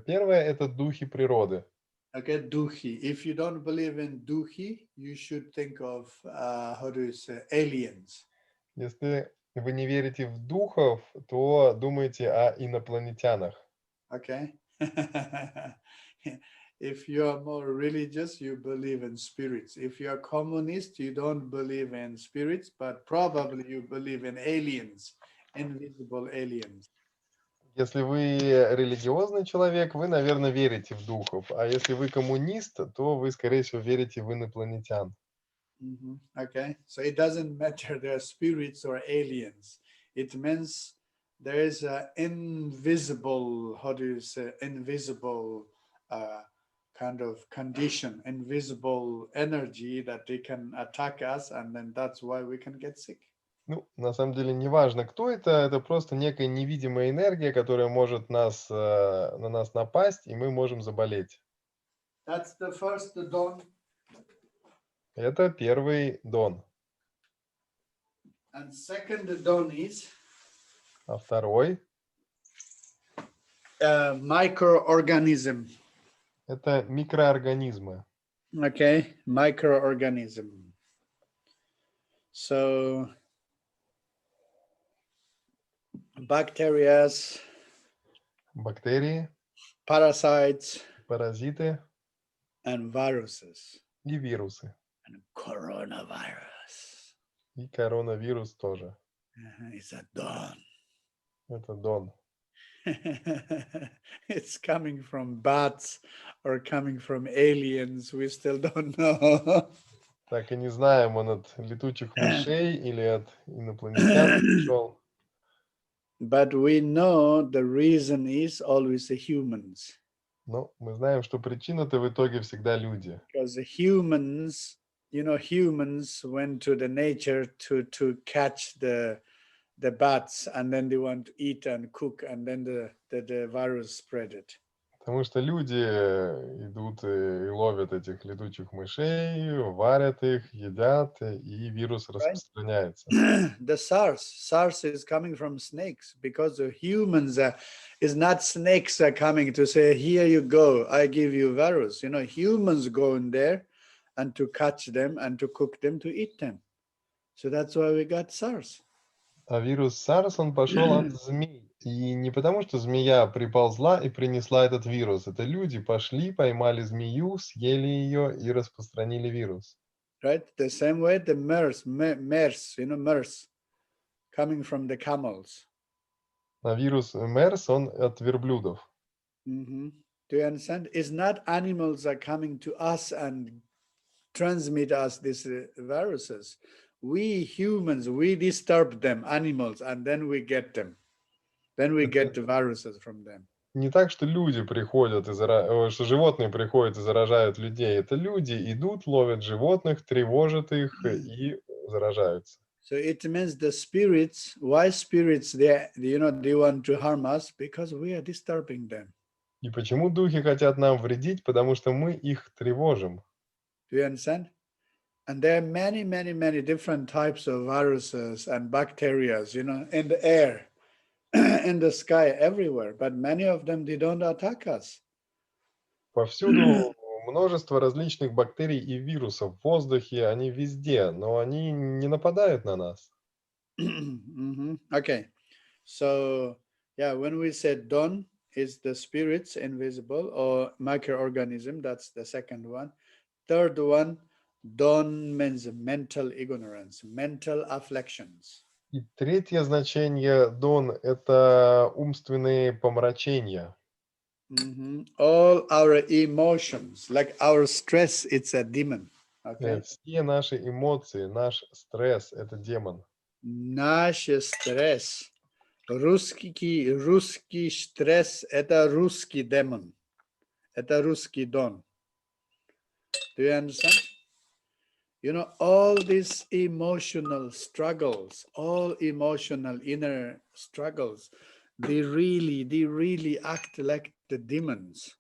Первое – это духи природы. Okay, duhi. If you don't believe in duhi, you should think of, how do you say, aliens. Если вы не верите в духов, то думайте о инопланетянах. Okay. If you are more religious, you believe in spirits. If you are communist, you don't believe in spirits, but probably you believe in aliens, invisible aliens. Если вы религиозный человек, вы, наверное, верите в духов. А если вы коммунист, то вы, скорее всего, верите в инопланетян. Okay. So it doesn't matter they're spirits or aliens. It means there is an invisible, how do you say, invisible kind of condition, invisible energy that they can attack us, and then that's why we can get sick. Ну, на самом деле, не важно, кто это просто некая невидимая энергия, которая может на нас напасть, и мы можем заболеть. That's the first dawn. Это первый дон. And second dawn is А второй microorganism. это микроорганизмы. Okay, microorganism. So bacteria, Бактерии, parasites, паразиты and viruses, и вирусы. and coronavirus. И коронавирус тоже. It's a dawn. Это дон. It's coming from bats or coming from aliens. We still don't know. Так и не знаем, он от летучих мышей или от инопланетян пришел. But we know the reason is always the humans. Но мы знаем, что причина-то в итоге всегда люди. Because the humans, humans went to the nature to catch the bats, and then they want to eat and cook, and then the virus spread it. Потому что люди идут и ловят этих летучих мышей, варят их, едят, и вирус распространяется. The SARS is coming from snakes, because the humans is not snakes are coming to say, here you go, I give you virus. Humans go in there and to catch them and to cook them, to eat them. So that's why we got SARS. А вирус SARS, он пошел от змей. И не потому, что змея приползла и принесла этот вирус. Это люди пошли, поймали змею, съели ее и распространили вирус. Right? The same way the MERS, MERS, coming from the camels. А вирус MERS, он от верблюдов. Do you understand? It's not animals are coming to us and transmit us these viruses. We humans, we disturb them, animals, and then we get them. Then we get the viruses from them. Не так, что люди приходят, что животные приходят и заражают людей. Это люди идут, ловят животных, тревожат их и заражаются. So it means the spirits, why spirits, they want to harm us? Because we are disturbing them. И почему духи хотят нам вредить? Потому что мы их тревожим. Do you understand? And there are many, many, many different types of viruses and bacteria, in the air, in the sky, everywhere. But many of them, they don't attack us. Повсюду множество различных бактерий и вирусов в воздухе, они везде, но они не нападают на нас. Okay. So, yeah, when we said Don is the spirits, invisible, or microorganism, that's the second one. Third one, Don means mental ignorance, mental afflictions. И третье значение Дон – это умственные помрачения. All our emotions, like our stress, it's a demon. Okay. Все наши эмоции, наш стресс – это демон. Наш стресс, русский стресс, это русский демон, это русский Дон. Do you understand? All these emotional struggles, all emotional inner struggles, they really act like the demons.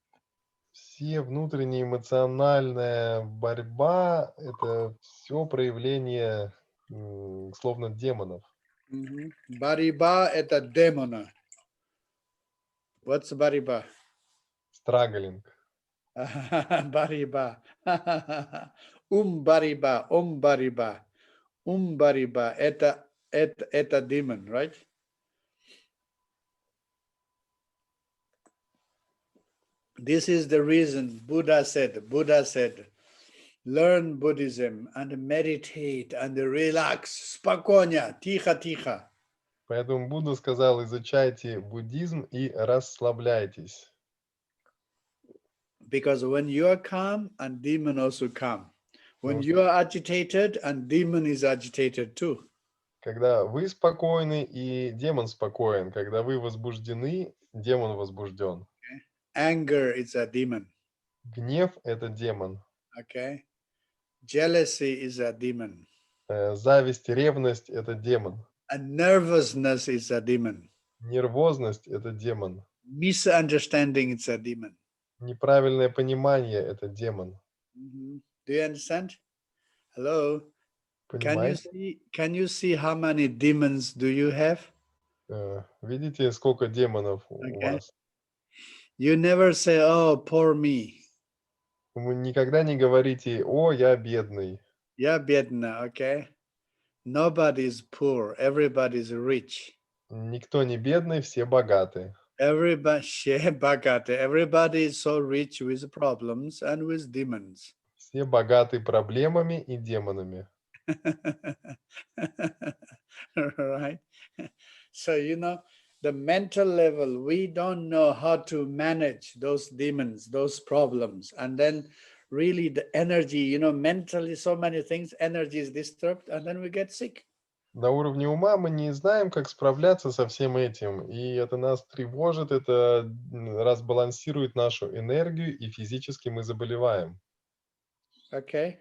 Все внутренняя эмоциональная борьба – это все проявление словно демонов. Бариба – это демона. What's бариба? Страглинг. Бариба. Бариба. Бариба. Это demon, right? This is the reason Buddha said, learn Buddhism and meditate and relax, спокойно, тихо. Поэтому Будда сказал, изучайте буддизм и расслабляйтесь. Because when you are calm, and demon also calm. When you are agitated, and demon is agitated too. Когда вы спокойны, и демон спокоен. Когда вы возбуждены, демон возбужден. Anger is a demon. Гнев – это демон. Okay. Jealousy is a demon. Зависть, ревность – это демон. And nervousness is a demon. Нервозность – это демон. Misunderstanding is a demon. Неправильное понимание – это демон. Do you understand? Hello? Понимаете? Can you see how many demons do you have? Видите, сколько демонов у вас? You never say, oh, poor me. Вы никогда не говорите, о, я бедный. Я бедна, okay? Nobody's poor, everybody's rich. Никто не бедный, все богаты. Everybody is so rich with problems and with demons. Все богаты проблемами и демонами. Right? So, the mental level, we don't know how to manage those demons, those problems. And then really the energy, mentally so many things, energy is disturbed, and then we get sick. На уровне ума мы не знаем, как справляться со всем этим. И это нас тревожит, это разбалансирует нашу энергию, и физически мы заболеваем. Okay.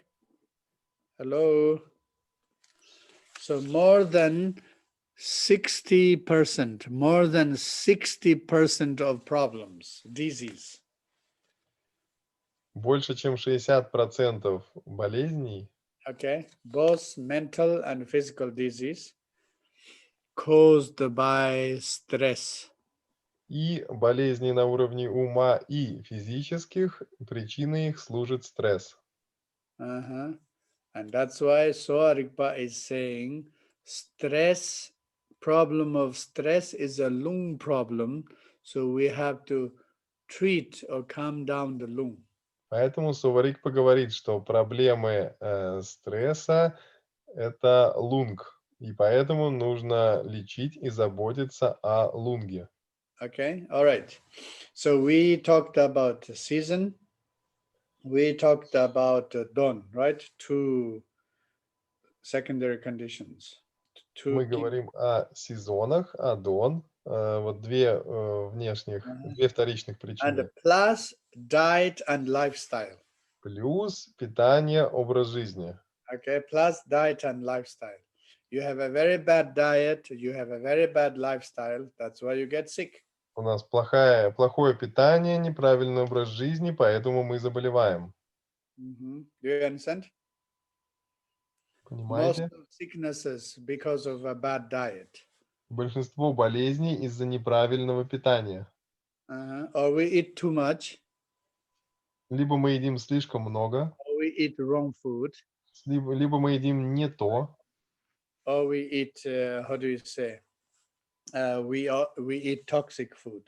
Hello. So more than 60% of problems, disease. Больше, чем 60% болезней, Okay, both mental and physical disease caused by stress. и болезни на уровне ума и физических, причиной их служит стресс. Uh-huh. And that's why Soarikpa is saying problem of stress is a lung problem. So we have to treat or calm down the lung. Поэтому Суварик поговорит, что проблемы стресса – это лунг, и поэтому нужно лечить и заботиться о лунге. Okay, all right. So we talked about season. We talked about dawn, right? Two secondary conditions. Мы говорим о сезонах, о дон, вот две вторичных And причины. plus diet and lifestyle. Плюс питание, образ жизни. Okay, plus diet and lifestyle. You have a very bad diet, you have a very bad lifestyle, that's why you get sick. У нас плохое питание, неправильный образ жизни, поэтому мы заболеваем. Do you understand? Most Понимаете? of sicknesses because of a bad diet. Большинство болезней из-за неправильного питания. Or we eat too much, Либо мы едим слишком много, or we eat wrong food, либо мы едим не то, or we eat, how do you say? We eat toxic food.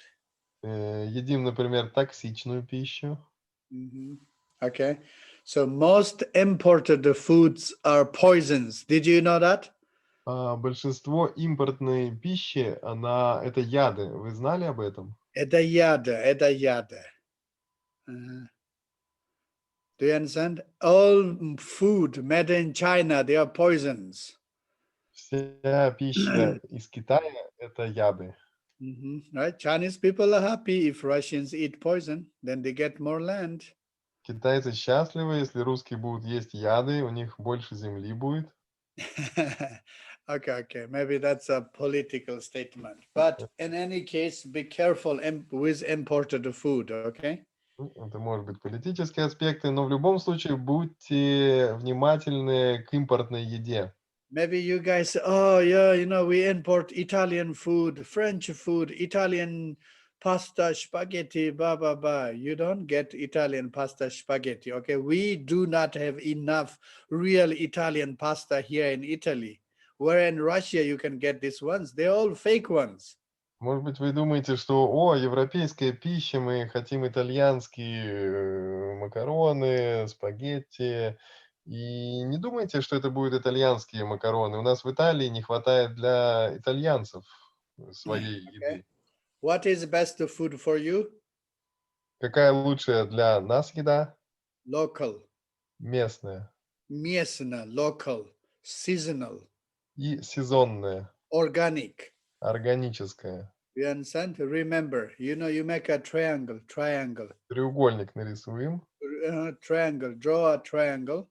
едим, например, токсичную пищу. Okay, so most imported foods are poisons. Did you know that? Большинство импортной пищи, это яды. Вы знали об этом? Это яда. Do you understand? All food made in China, they are poisons. Вся пища из Китая – это яды. Right? Chinese people are happy if Russians eat poison, then they get more land. Китайцы счастливы, если русские будут есть яды, у них больше земли будет. Okay. Maybe that's a political statement. But in any case, be careful with imported food, okay? Это может быть политические аспекты, но в любом случае будьте внимательны к импортной еде. Maybe you guys say, oh yeah, we import Italian food, French food, Italian pasta, spaghetti, blah, blah, blah. You don't get Italian pasta, spaghetti, okay? We do not have enough real Italian pasta here in Italy. Where in Russia you can get these ones. They're all fake ones. Может быть, вы думаете, что, европейская пища, мы хотим итальянские макароны, спагетти, и не думайте, что это будут итальянские макароны. У нас в Италии не хватает для итальянцев своей еды. What is best food for you? Какая лучшая для нас еда? Local. Местная. Местная, local, seasonal. И сезонная. Organic. Органическая. You understand? Remember, you make a triangle. Треугольник нарисуем. Triangle, draw a triangle.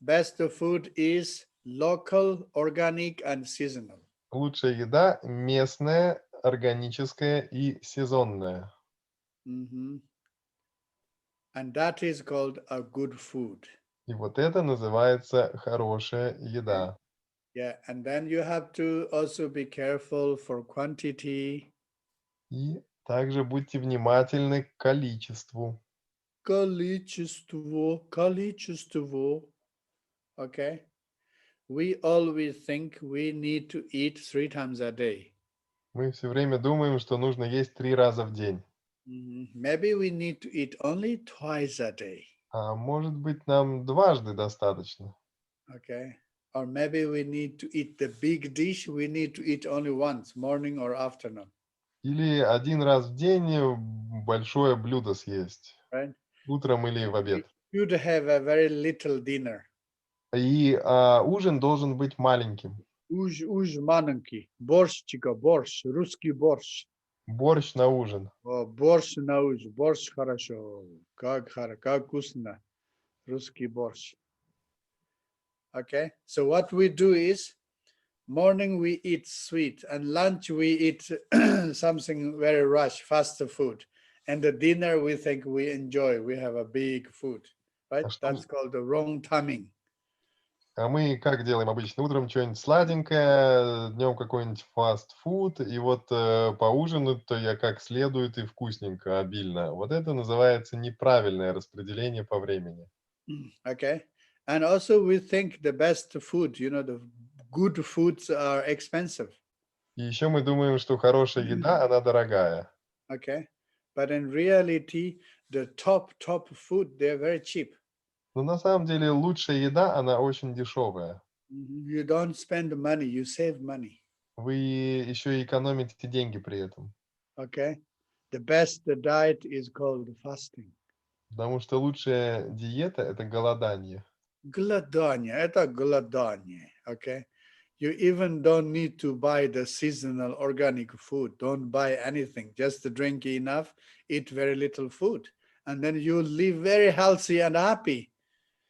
Best food is local, organic, and seasonal. Лучшая еда местная, органическая и сезонная. And that is called a good food. И вот это называется хорошая еда. Yeah, and then you have to also be careful for quantity. И также будьте внимательны к количеству. Количество. Okay. We always think we need to eat 3 times a day. Мы все время думаем, что нужно есть 3 раза в день. Maybe we need to eat only twice a day. А может быть, нам дважды достаточно. Okay. Or maybe we need to eat the big dish. We need to eat only once, morning or afternoon. Или 1 раз в день большое блюдо съесть. Right? Утром или в обед. You should have a very little dinner. И ужин должен быть маленьким. Уж маленький. Борщ, русский борщ. Борщ на ужин. Борщ на ужин. Борщ хорошо. Как вкусно. Русский борщ. Okay, so what we do is, morning we eat sweet, and lunch we eat something very rush, fast food. And the dinner we think we enjoy, we have a big food, right? That's called the wrong timing. А мы как делаем обычно? Утром что-нибудь сладенькое, днем какой-нибудь фастфуд, и вот поужинать-то я как следует и вкусненько, обильно. Вот это называется неправильное распределение по времени. Okay. And also we think the best food, the good foods are expensive. И еще мы думаем, что хорошая еда, она дорогая. Okay. But in reality, the top food, they're very cheap. Но на самом деле лучшая еда, она очень дешевая. You don't spend money, you save money. Вы еще и экономите деньги при этом. Okay. The best diet is called fasting. Потому что лучшая диета – это голодание. Голодание, это голодание. Okay. You even don't need to buy the seasonal organic food. Don't buy anything. Just drink enough, eat very little food. And then you live very healthy and happy.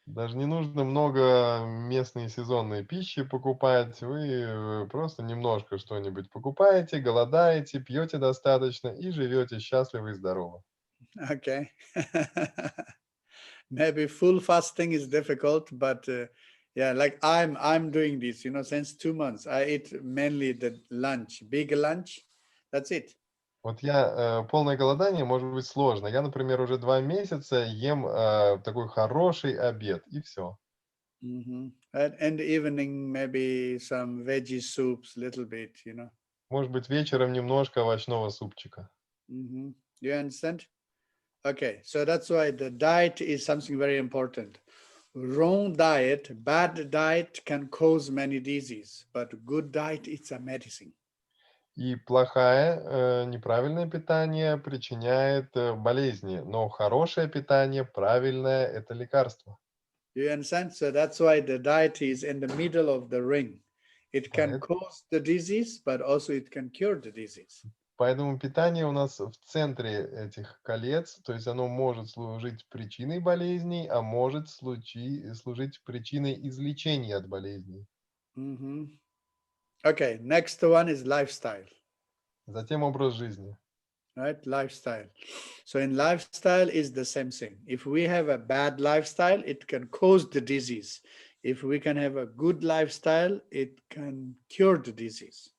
Даже не нужно много местной сезонной пищи покупать. Вы просто немножко что-нибудь покупаете, голодаете, пьете достаточно и живете счастливо и здорово. Okay. Maybe full fasting is difficult, but yeah, like I'm doing this, since 2 months. I eat mainly the lunch, big lunch. That's it. Вот полное голодание может быть сложно. Я, например, уже 2 месяца ем такой хороший обед, и все. And in the evening, maybe some veggie soups, little bit, Может быть, вечером немножко овощного супчика. You understand? Okay, so that's why the diet is something very important. Wrong diet, bad diet can cause many diseases, but good diet, it's a medicine. И плохое, неправильное питание причиняет болезни, но хорошее питание, правильное – это лекарство. You understand? So that's why the diet is in the middle of the ring. It can cause the disease, but also it can cure the disease. Поэтому питание у нас в центре этих колец, то есть оно может служить причиной болезней, а может служить причиной излечения от болезней. Okay, next one is lifestyle. Затем образ жизни. Right, lifestyle. So in lifestyle is the same thing. If we have a bad lifestyle, it can cause the disease. If we can have a good lifestyle, it can cure the disease.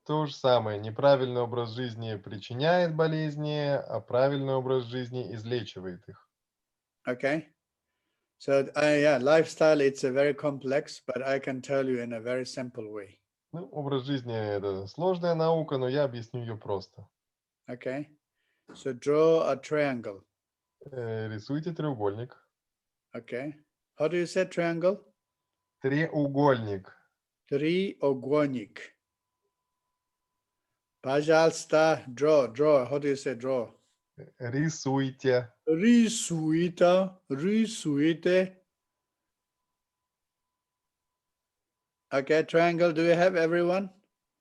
То же самое. Неправильный образ жизни причиняет болезни, а правильный образ жизни излечивает их. Okay. So yeah, lifestyle, it's a very complex, but I can tell you in a very simple way. Ну, образ жизни – это сложная наука, но я объясню ее просто. Okay. So draw a triangle. Рисуйте треугольник. Okay. How do you say triangle? Треугольник. Треугольник. Пожалуйста, draw. How do you say draw? Рисуйте. Рисуйте. Okay, triangle, do you have everyone?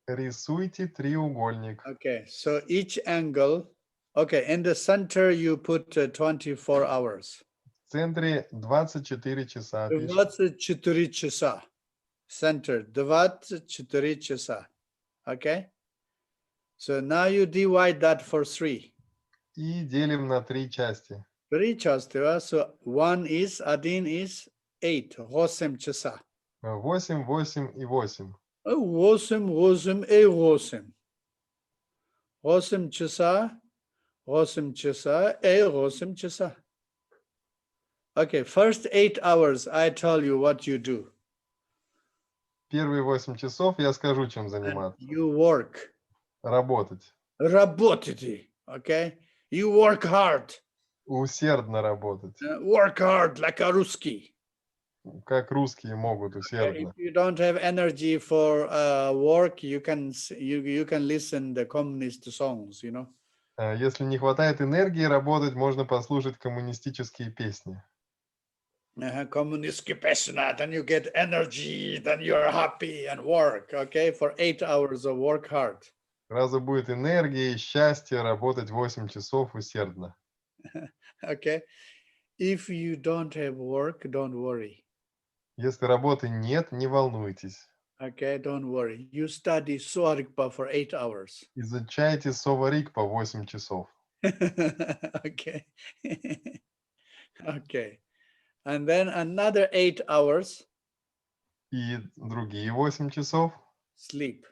Рисуйте треугольник. Okay, so each angle, okay, in the center you put 24 hours. В центре 24 часа. 24 часа. Center, 24 часа. Okay? So now you divide that for 3. И делим на 3 части. 3 части, so один is 8. 8 часа. 8, 8 и 8. 8, 8 и 8. 8 часа, 8 часа и 8 часа. Okay, first 8 hours, I tell you what you do. Первые 8 часов я скажу, чем And заниматься. you work. Работать. Работайте, okay? You work hard. Усердно работать. Work hard like a русский. Как русские могут усердно. If you don't have energy for work, you can listen the communist songs, Если не хватает энергии работать, можно послушать коммунистические песни. Коммунистские песни, then you get energy, then you're happy and work, okay? For 8 hours of work hard. Сразу будет энергия и счастье работать 8 часов усердно. Okay? If you don't have work, don't worry. Если работы нет, не волнуйтесь. Okay, don't worry. You study Suarikpa for 8 hours. Изучайте Соварик по 8 часов. Okay. Okay. And then another 8 hours. И другие 8 часов Sleep.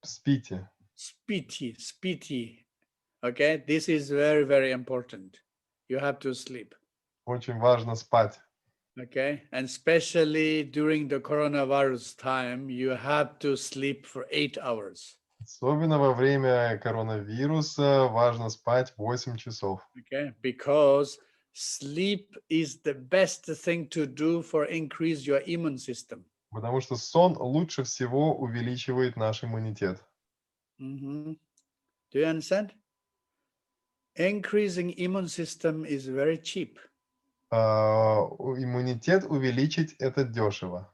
спите. Spiti. Okay, this is very, very important. You have to sleep. Очень важно спать. Okay, and especially during the coronavirus time, you have to sleep for 8 hours. Особенно во время коронавируса важно спать 8 часов. Okay, because sleep is the best thing to do for increase your immune system. Потому что сон лучше всего увеличивает наш иммунитет. Do you understand? Increasing immune system is very cheap. Иммунитет увеличить — это дешево.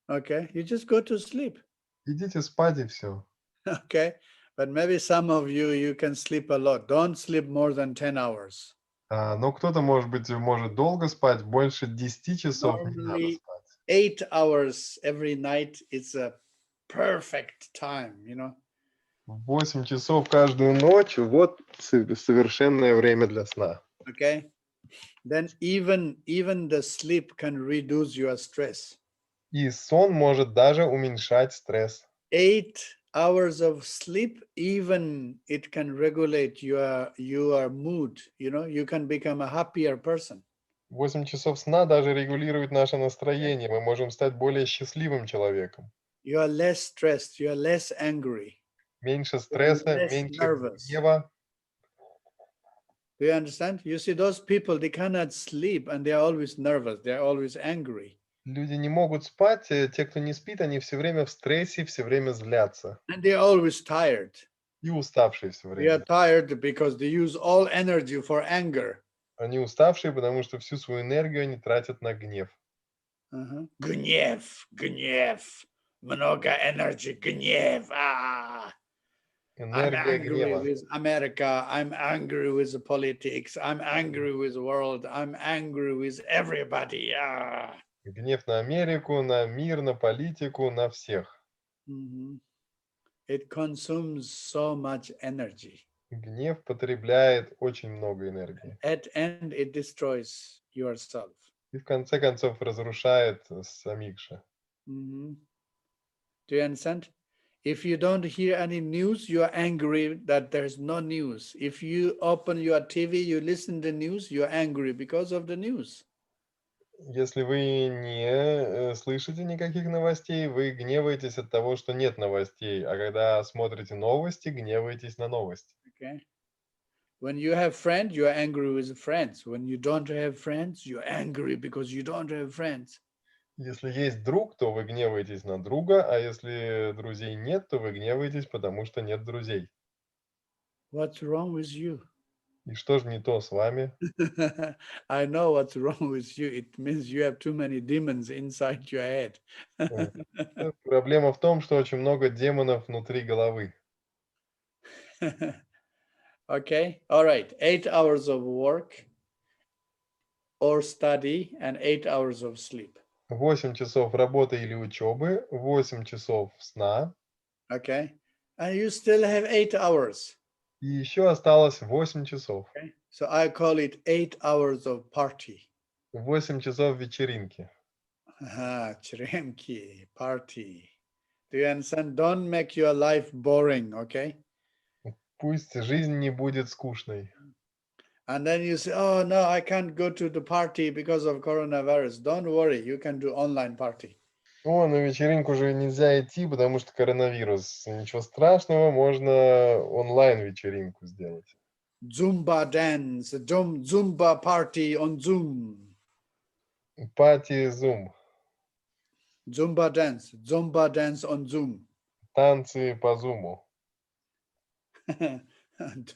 Okay, you just go to sleep. Идите спать и все. Okay, but maybe some of you can sleep a lot. Don't sleep more than 10 hours. Но кто-то, может долго спать, больше 10 часов не надо Normally, спать. 8 hours every night is a perfect time, 8 часов каждую ночь — вот совершенное время для сна. Okay, then even the sleep can reduce your stress. И сон может даже уменьшать стресс. 8 hours of sleep, even it can regulate your mood. You can become a happier person. 8 часов сна даже регулирует наше настроение. Мы можем стать более счастливым человеком. You are less stressed. You are less angry. Меньше You are стресса, less меньше nervous. гнева. Do you understand? You see, those people, they cannot sleep and they are always nervous. They are always angry. Люди не могут спать, те, кто не спит, они все время в стрессе, все время злятся. And they are always tired. И уставшие все They are время. tired because they use all energy for anger. Они уставшие, потому что всю свою энергию они тратят на гнев. Гнев. Много энергии, гнев. I'm Энергия angry гнева. with America. I'm angry with the politics. I'm angry with the world. I'm angry with everybody. Гнев на Америку, на мир, на политику, на всех. It consumes so much energy. Гнев потребляет очень много энергии. At end, it destroys yourself. И в конце концов разрушает самих же. Do you understand? If you don't hear any news, you are angry that there's no news. If you open your TV, you listen to the news, you're angry because of the news. Если вы не слышите никаких новостей, вы гневаетесь от того, что нет новостей. А когда смотрите новости, гневаетесь на новости. Okay. When you have friends, you are angry with friends. When you don't have friends, you're angry because you don't have friends. Если есть друг, то вы гневаетесь на друга, а если друзей нет, то вы гневаетесь, потому что нет друзей. What's wrong with you? И что же не то с вами? I know what's wrong with you. It means you have too many demons inside your head. Проблема в том, что очень много демонов внутри головы. Okay, all right. 8 hours of work or study and 8 hours of sleep. 8 часов работы или учебы, 8 часов сна. Okay, and you still have 8 hours. И еще осталось 8 часов. Okay, so I call it 8 hours of party. 8 часов вечеринки. Черемки, party. Do you understand? Don't make your life boring, okay? Пусть жизнь не будет скучной. And then you say, oh, no, I can't go to the party because of coronavirus. Don't worry, you can do online party. На вечеринку уже нельзя идти, потому что коронавирус. Ничего страшного, можно онлайн-вечеринку сделать. Zumba dance, Zumba party on Zoom. Пати Zoom. Zumba dance on Zoom. Танцы по Zoom.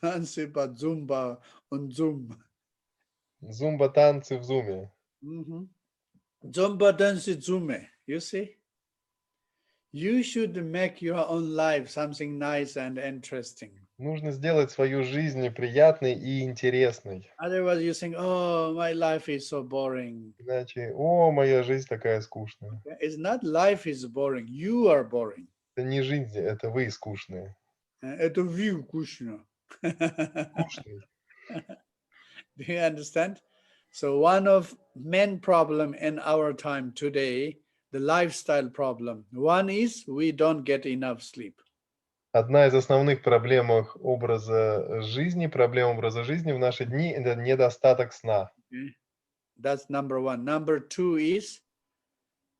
Танцы по Zumba on Zoom. Зумба-танцы в Zoom. Zumba dance Zoom. You see? You should make your own life something nice and interesting. Нужно сделать свою жизнь приятной и интересной. Otherwise you think, oh, my life is so boring. Иначе, моя жизнь такая скучная. It's not life is boring. You are boring. Это не жизнь, это вы скучные. Это вы скучно. Скучный. Do you understand? So one of main problem in our time today, the lifestyle problem. One is we don't get enough sleep. Одна из основных проблем образа жизни в наши дни — это недостаток сна. That's number one. Number two is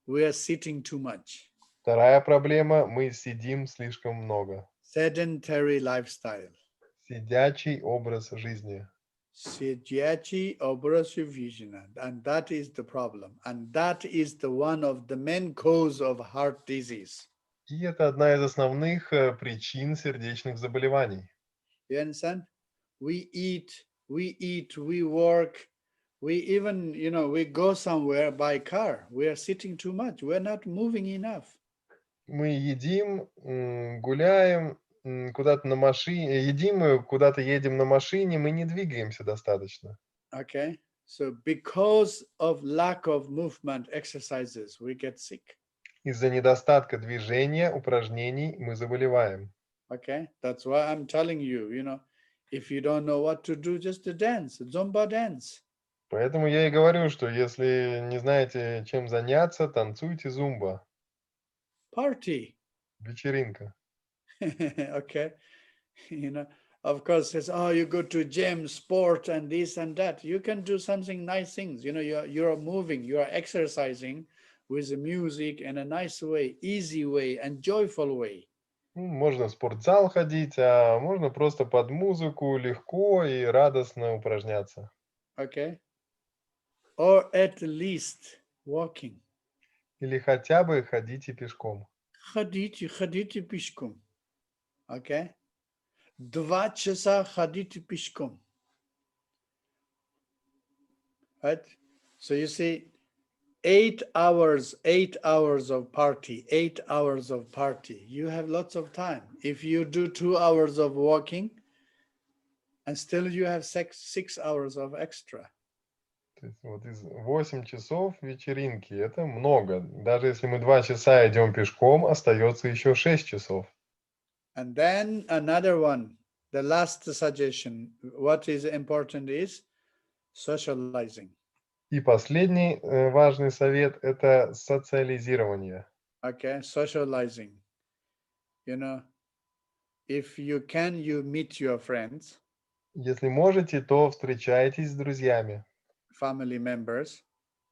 we are sitting too much. Вторая проблема, мы сидим слишком много. Sedentary lifestyle. Сидячий образ жизни. Сидячий образ жизни. And that is the problem. And that is the one of the main cause of heart disease. И это одна из основных причин сердечных заболеваний. You understand? We eat, we work, we even, we go somewhere by car. We are sitting too much. We're not moving enough. Мы едим, гуляем, куда-то на машине, куда-то едем на машине, мы не двигаемся достаточно. Okay. So because of lack of movement exercises, we get sick. Из-за недостатка движения, упражнений мы заболеваем. Okay. That's why I'm telling you, if you don't know what to do, just dance, Zumba dance. Поэтому я и говорю, что если не знаете, чем заняться, танцуйте зумба. Party. Вечеринка. Okay. Of course, says, oh, you go to gym, sport, and this and that. You can do something nice things. You're moving, you are exercising with the music in a nice way, easy way, and joyful way. Можно в спортзал ходить, а можно просто под музыку легко и радостно упражняться. Okay. Or at least walking. Или хотя бы ходите пешком. Ходите пешком. Okay. 2 часа ходите пешком. Right? So you see, 8 hours of party, 8 hours of party. You have lots of time. If you do 2 hours of walking, and still you have 6 hours of extra. То есть вот из 8 часов вечеринки, это много. Даже если мы 2 часа идем пешком, остается еще 6 часов. And then another one, the last suggestion, what is important is socializing. И последний важный совет – это социализирование. Okay, socializing. If you can, you meet your friends. Если можете, то встречайтесь с друзьями, Family members.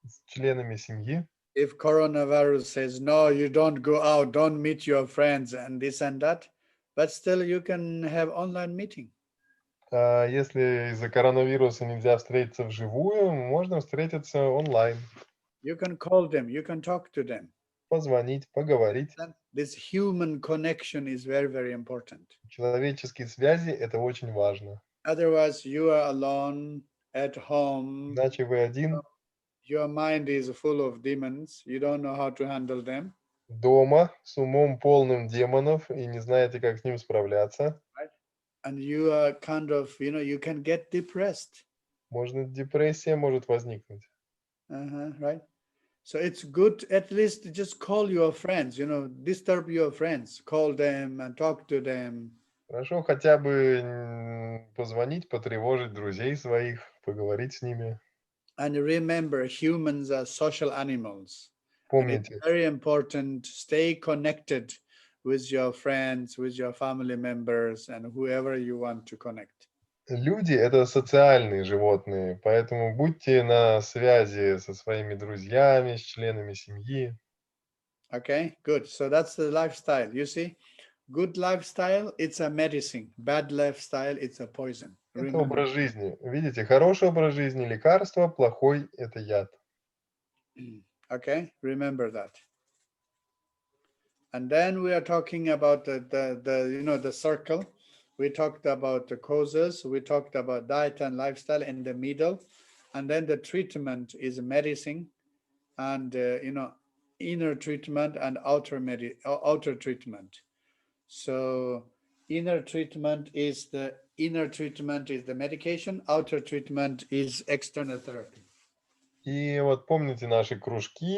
с членами семьи. If coronavirus says, no, you don't go out, don't meet your friends and this and that, but still you can have online meeting. Если из-за коронавируса нельзя встретиться вживую, можно встретиться онлайн. You can call them, you can talk to them. Позвонить, поговорить. This human connection is very, very important. Человеческие связи – это очень важно. Otherwise, you are alone at home. Иначе вы один. Your mind is full of demons. You don't know how to handle them. Дома с умом полным демонов и не знаете, как с ним справляться. And you are kind of, you can get depressed. Депрессия может возникнуть. Right. So it's good at least just call your friends, disturb your friends, call them and talk to them. Хорошо хотя бы позвонить, потревожить друзей своих, поговорить с ними. And remember, humans are social animals. Помните, it's very important, stay connected with your friends, with your family members, and whoever you want to connect. люди – это социальные животные, поэтому будьте на связи со своими друзьями, с членами семьи. Okay, good. So that's the lifestyle. You see, good lifestyle, it's a medicine. Bad lifestyle, it's a poison. Это образ жизни. Видите, хороший образ жизни – лекарство, плохой – это яд. Okay, remember that. And then we are talking about the circle. We talked about the causes. We talked about diet and lifestyle in the middle. And then the treatment is medicine and, inner treatment and outer treatment. So inner treatment is the medication. Outer treatment is external therapy. И вот помните наши кружки,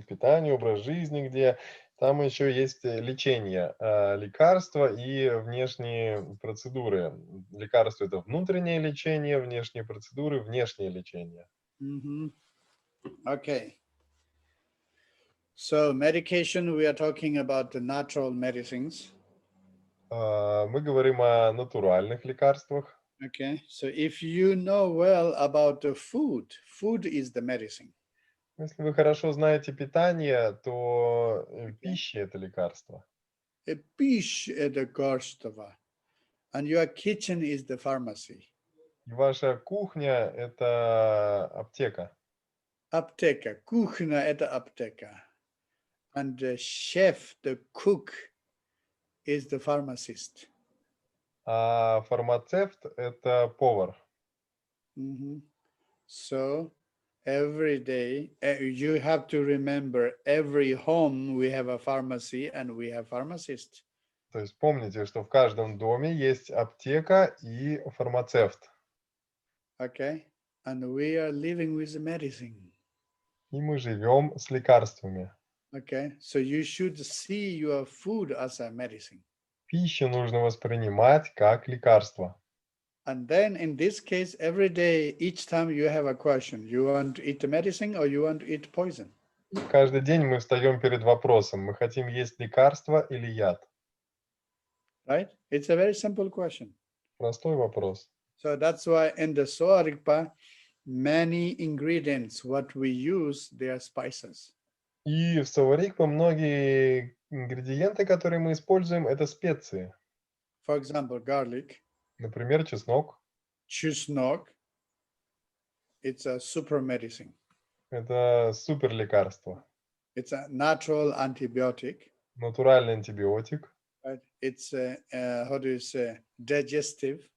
питание, образ жизни, где там еще есть лечение, лекарства и внешние процедуры. Лекарства – это внутреннее лечение, внешние процедуры – внешнее лечение. Okay. So medication, we are talking about the natural medicines. Мы говорим о натуральных лекарствах. Okay, so if you know well about the food, food is the medicine. Если вы хорошо знаете питание, то пища – это лекарство. A pish the korstava, and your kitchen is the pharmacy. И ваша кухня – это аптека. Apteka, kuchna это apteka. And the chef, the cook, is the pharmacist. А фармацевт – это повар. So every day, you have to remember, every home we have a pharmacy and we have pharmacist. То есть помните, что в каждом доме есть аптека и фармацевт. Okay, and we are living with the medicine. И мы живем с лекарствами. Okay, so you should see your food as a medicine. Пищу нужно воспринимать как лекарство. And then in this case, every day, each time you have a question, you want to eat the medicine or you want to eat poison? Каждый день мы встаем перед вопросом, мы хотим есть лекарство или яд? Right? It's a very simple question. Простой вопрос. So that's why in the Soarikpa, many ingredients, what we use, they are spices. И в Саварикпа многие ингредиенты, которые мы используем, это специи. For example, garlic, Например, чеснок. chusnok, it's a super medicine. Это супер лекарство. It's a natural antibiotic. Натуральный антибиотик. Right? It's how do you say, digestive,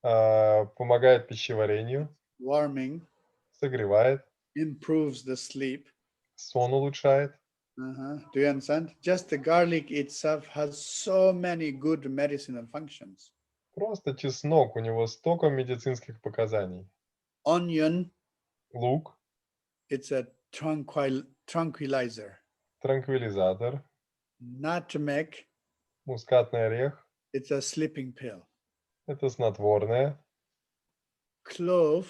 Помогает пищеварению, warming, согревает, improves the sleep. сон улучшает. Do you understand? Just the garlic itself has so many good medicinal functions. Просто чеснок, у него столько медицинских показаний. Onion, Лук, it's a tranquilizer. транквилизатор, Nutmeg, мускатный орех, it's a sleeping pill. это снотворное, Clove,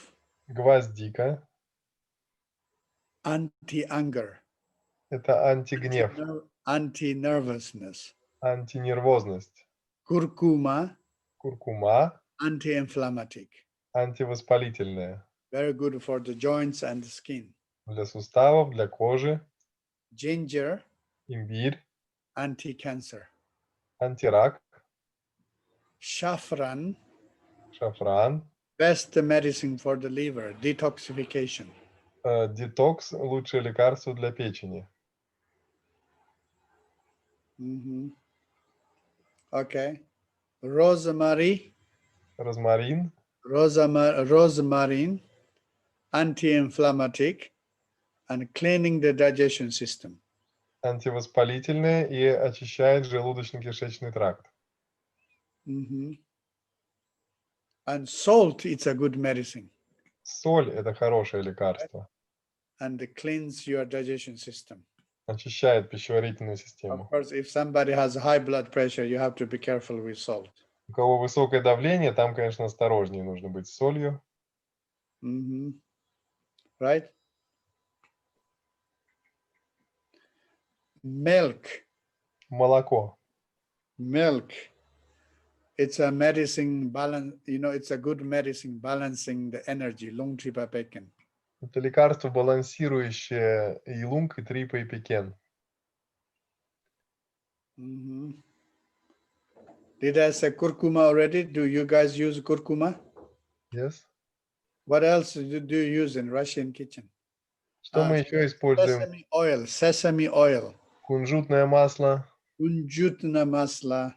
гвоздика, anti-anger, это антигнев, anti-nervousness. антинервозность, Curcuma, куркума, anti-inflammatory. антивоспалительное, Very good for the joints and the skin. для суставов, для кожи, Ginger, имбирь, anti-cancer. антирак, Saffron, шафран, best medicine for the liver, detoxification. детокс – лучшее лекарство для печени. Okay. Rosemary, Розмарин, rosemary, anti-inflammatory and cleaning the digestion system. антивоспалительное и очищает желудочно-кишечный тракт. And salt, it's a good medicine. Соль – это хорошее лекарство. And cleans your digestion system. Очищает пищеварительную Of систему. course, if somebody has high blood pressure, you have to be careful with salt. У кого высокое давление, там, конечно, осторожнее нужно быть с солью. Right? Milk. Молоко. Milk. It's a medicine balance, it's a good medicine balancing the energy, long tripa pekin. Это лекарство, балансирующее и лунг, и трипа, и пекен. Did I say curcuma already? Do you guys use curcuma? Yes. What else do you use in Russian kitchen? Что мы еще используем? Sesame oil. Кунжутное масло. Kunjutna masla.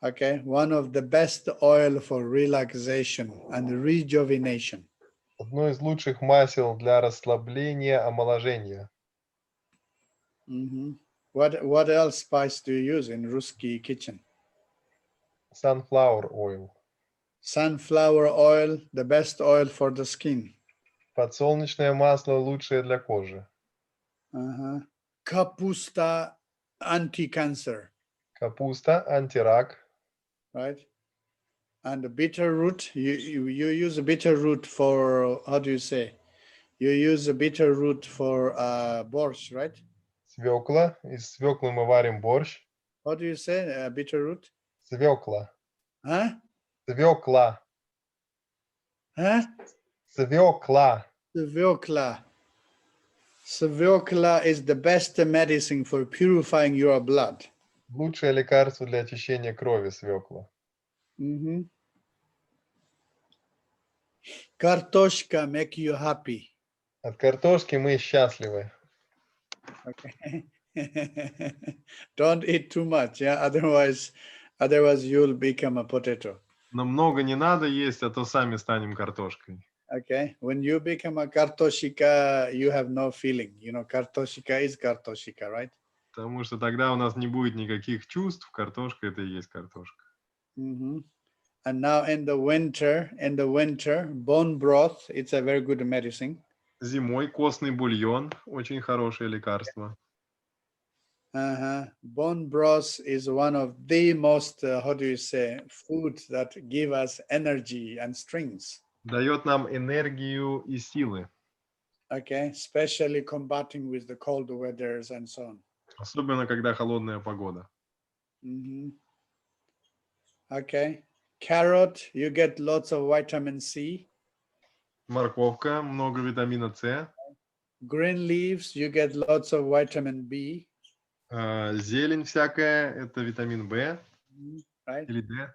Okay, one of the best oil for relaxation and rejuvenation. Одно из лучших масел для расслабления, омоложения. What else spice do you use in Ruski kitchen? Sunflower oil. Sunflower oil, the best oil for the skin. Подсолнечное масло лучшее для кожи. Kapusta, anti-cancer. Капуста, антирак. Right? And the bitter root, you use a bitter root for, how do you say? You use a bitter root for borscht, right? Свекла. Из свеклы мы варим борщ. How do you say bitter root? Свекла. Huh? Свекла. Huh? Свекла. Svekla. Svekla is the best medicine for purifying your blood. Лучшее лекарство для очищения крови свекла. Mhm. Kartoshka make you happy. От картошки мы счастливы. Okay. Don't eat too much, yeah. Otherwise you'll become a potato. Но много не надо есть, а то сами станем картошкой. Okay. When you become a kartoshika, you have no feeling. You know, kartoshika is kartoshika, right? Потому что тогда у нас не будет никаких чувств. Картошка это и есть картошка. Mm-hmm. And now in the winter, bone broth, it's a very good medicine. Зимой костный бульон очень хорошее лекарство. Bone broth is one of the most, food that give us energy and strength. Дает нам энергию и силы. Okay, especially combating with the cold weathers and so on. Особенно, когда холодная погода. Okay, carrot, you get lots of vitamin C. Морковка, много витамина С. Green leaves, you get lots of vitamin B. Зелень всякая, это витамин В Right? или Д.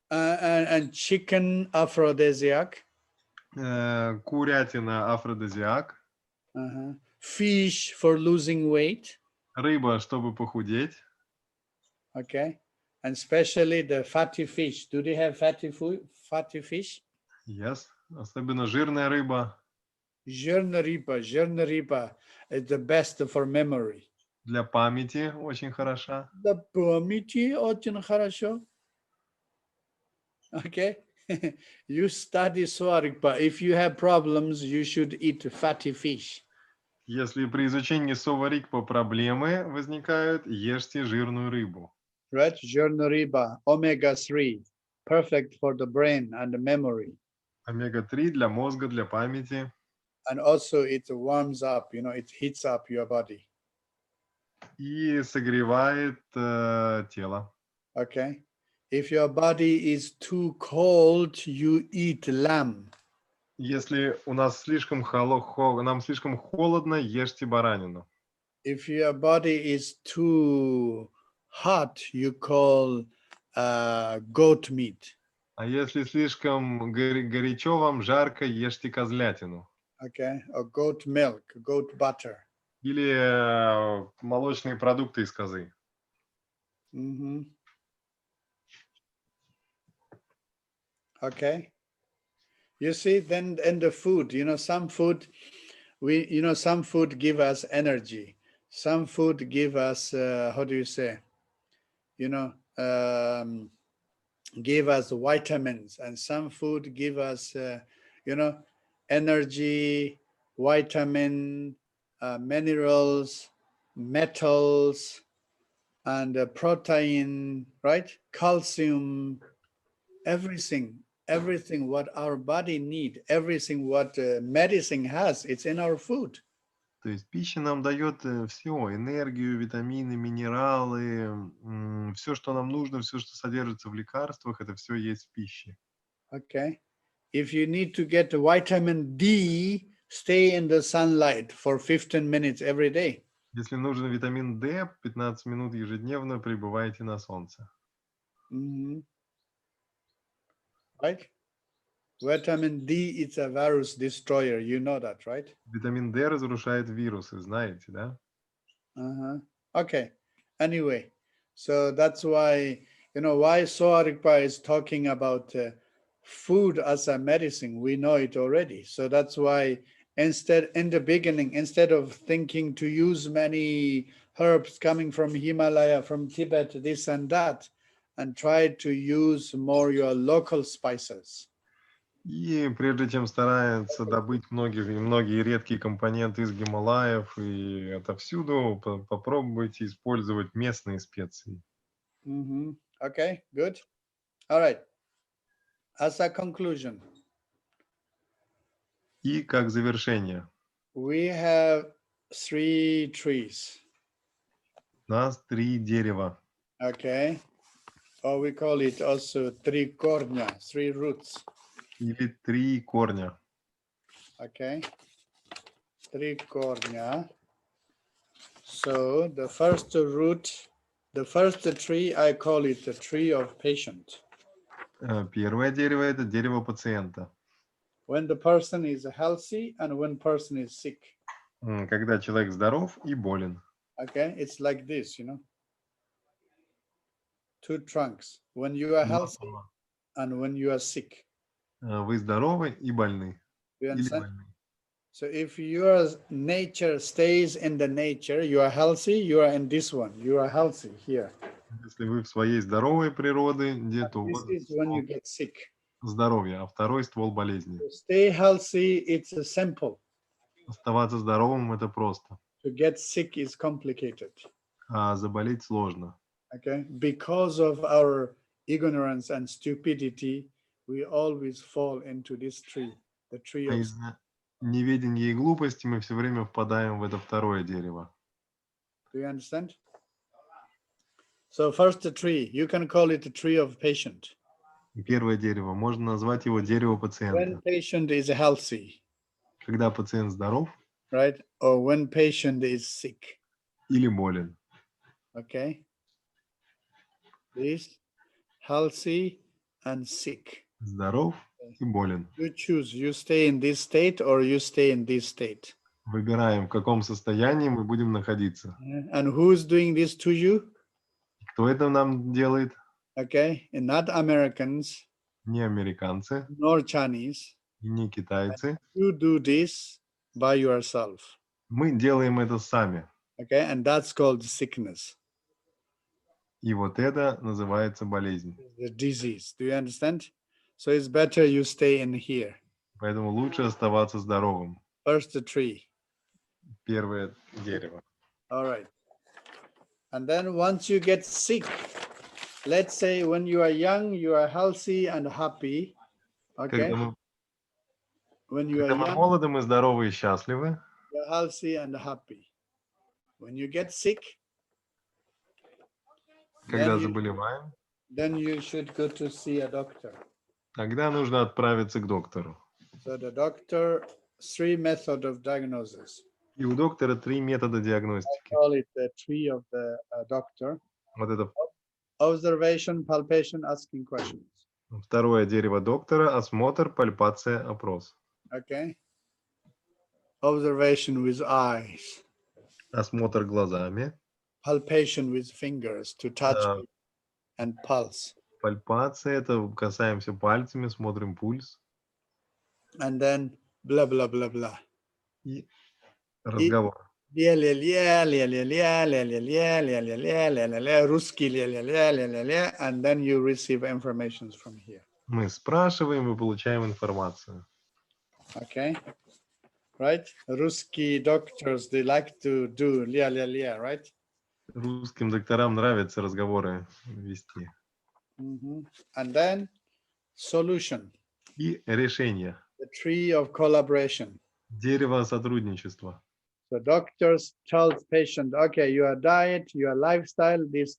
And chicken, aphrodisiac. Курятина, афродизиак. Fish for losing weight. Рыба, чтобы похудеть. Okay, and especially the fatty fish. Do they have fatty fish? Yes. Особенно жирная рыба. Жирная рыба is the best for memory. Для памяти очень хороша. Для памяти очень хорошо. Okay, you study Swarikpa. If you have problems, you should eat fatty fish. Если при изучении соварикпа проблемы возникают, ешьте жирную рыбу. Right, жирная рыба, omega-3, perfect for the brain and the memory. Омега-3 для мозга, для памяти. And also it warms up, it heats up your body. И согревает тело. Okay. If your body is too cold, you eat lamb. Если у нас нам слишком холодно, ешьте баранину. If your body is too hot, you call goat meat. А если слишком горячо вам, жарко, ешьте козлятину. Okay, or goat milk, goat butter. Или молочные продукты из козы. Okay. You see, then in the food, some food, some food give us energy. Some food give us, give us vitamins, and some food give us, energy, vitamin, minerals, metals, and protein, right? Calcium, everything what our body need, everything what medicine has, it's in our food. То есть пища нам дает все, энергию, витамины, минералы, все, что нам нужно, все, что содержится в лекарствах, это все есть в пище. Okay. If you need to get vitamin D, stay in the sunlight for 15 minutes every day. Если нужен витамин D, 15 минут ежедневно пребывайте на солнце. Right? Vitamin D is a virus destroyer. You know that, right? Витамин D разрушает вирусы, знаете, да? Okay. Anyway, so that's why, why Soarikpa is talking about food as a medicine. We know it already. So that's why in the beginning, instead of thinking to use many herbs coming from Himalaya, from Tibet, this and that, and try to use more your local spices. И прежде чем старается добыть многие редкие компоненты из Гималаев и отовсюду, попробуйте использовать местные специи. Okay, good. All right. As a conclusion. И как завершение. We have 3 trees. У нас 3 дерева. Okay. or we call it also three kornya, 3 roots. Или 3 корня. Okay, 3 kornya. So the first root, the first tree, I call it the tree of patient. Первое дерево – это дерево пациента. When the person is healthy and when person is sick. Когда человек здоров и болен. Okay, it's like this, 2 trunks. When you are healthy and when you are sick. Вы здоровы и больны. You Или understand? больны. So if your nature stays in the nature, you are healthy, you are in this one. You are healthy here. Если вы в своей здоровой природе, где-то у This вас is when you get sick. здоровье, а второй ствол болезни. To stay healthy, it's simple. Оставаться здоровым – это просто, To get sick is complicated. а заболеть сложно. Okay, because of our ignorance and stupidity, we always fall into this tree, the tree А of. из-за неведения и глупости мы все время впадаем в это второе дерево. Do you understand? So first the tree, you can call it the tree of patient. Первое дерево, можно назвать его дерево When пациента. patient is healthy, Когда пациент здоров right? Or when patient is sick. или болен. Okay. This healthy and sick. Здоров и болен. You choose, you stay in this state or you stay in this state. Выбираем, в каком состоянии мы будем находиться. And who's doing this to you? Кто это нам делает? Okay, and not Americans, Не американцы, nor Chinese. и не китайцы. You do this by yourself. Мы делаем это сами. Okay, and that's called sickness, И вот это называется болезнь. the disease. Do you understand? So it's better you stay in here. Поэтому лучше оставаться здоровым. First the tree. Первое дерево. All right. And then once you get sick, let's say when you are young, you are healthy and happy. Okay. When you are Когда мы young, молоды, мы здоровы и счастливы. you're healthy and happy. When you get sick, Когда заболеваем, then you should go to see a doctor. тогда нужно отправиться к доктору. So the doctor, 3 methods of diagnosis. И у доктора 3 метода I диагностики. call it the tree of the doctor. Вот это Observation, palpation, asking questions. второе дерево доктора, осмотр, пальпация, опрос. Okay. Observation with eyes. Осмотр глазами, Palpation with fingers to touch Да. and pulse. пальпация, это касаемся пальцами, смотрим пульс. And then blah, blah, blah, blah. И разговор. Русский, and then you receive information from here. Мы спрашиваем и получаем информацию. Okay, right? Русские doctors, they like to do right? Русским докторам нравится разговоры вести. And then solution, И решение. the tree of collaboration. Дерево сотрудничества. So doctors tell patient, okay, your diet, your lifestyle, this,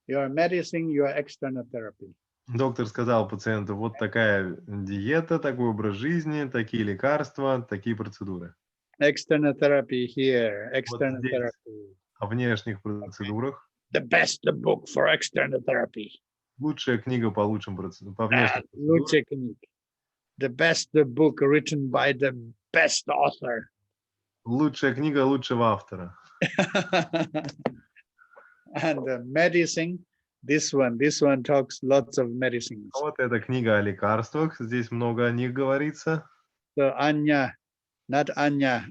your medicine, your external therapy. Доктор сказал пациенту, вот такая диета, такой образ жизни, такие лекарства, такие процедуры. External therapy here, external здесь. therapy. О внешних процедурах. The best book for external therapy. Лучшая книга по лучшим процедурам. По внешним процедурам. Лучшая книга. The best book written by the best author. Лучшая книга лучшего автора. And the medicine, this one talks lots of medicines. Вот эта книга о лекарствах. Здесь много о них говорится. So Anya, not Anya,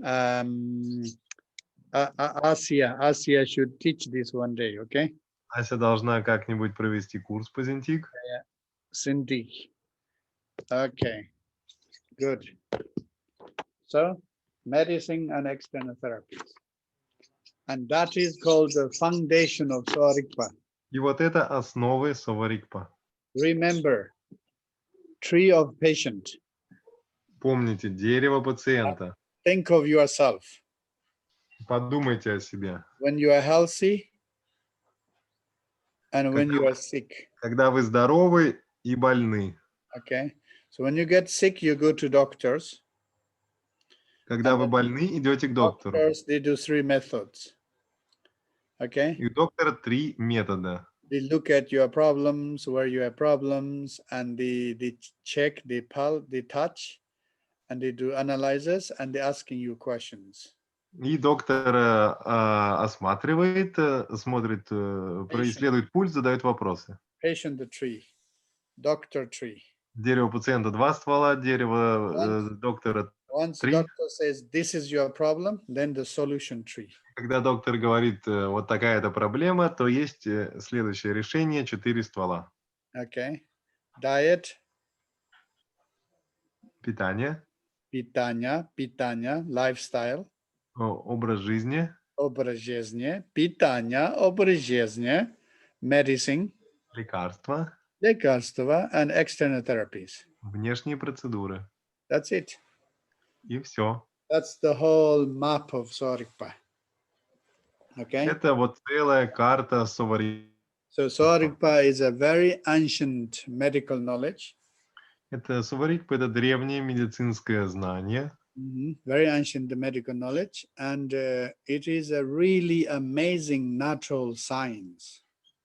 Asia should teach this one day, okay? Ася должна как-нибудь провести курс по Зинтик. Cindy. Okay, good. So, medicine and external therapies. And that is called the foundation of Savarikpa. И вот это основы Саварикпа. Remember, tree of patient. Помните, дерево пациента. Think of yourself. Подумайте о себе. When you are healthy, and when you are sick. Когда вы здоровы и больны. Okay. So when you get sick, you go to doctors. Когда вы больны, идете к доктору. Doctors, they do 3 methods. Okay. И у доктора 3 метода. They look at your problems, where you have problems, and they check, they touch, and they do analysis, and they're asking you questions. И доктор осматривает, смотрит, исследует пульс, задает вопросы. Patient the tree, doctor tree. Дерево пациента 2 ствола, дерево доктора Once 3. doctor says this is your problem, then the solution tree. Когда доктор говорит, вот такая-то проблема, то есть следующее решение 4 ствола. Okay. Diet, Питание, питание, lifestyle, образ жизни, образ жизни, питание, образ жизни, medicine, лекарства, лекарства, and external therapies. внешние процедуры. That's it. И все. That's the whole map of Sorikpa. Okay. Это вот целая карта Соварикпа. So Sorikpa is a very ancient medical knowledge. Это Соварикпа, это древнее медицинское знание. Very ancient medical knowledge, and it is a really amazing natural science.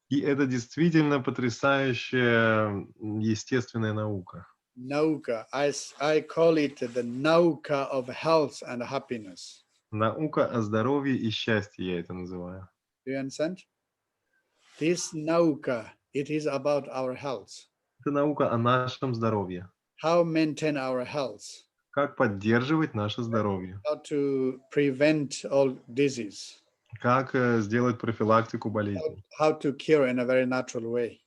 И это действительно потрясающая естественная наука. Nauka, I call it the nauka of health and happiness. Наука о здоровье и счастье, я это называю. Do you understand? This nauka, it is about our health. Это наука о нашем здоровье. How maintain our health. Как поддерживать наше здоровье. How to prevent all disease. Как сделать профилактику болезней. How to cure in a very natural way.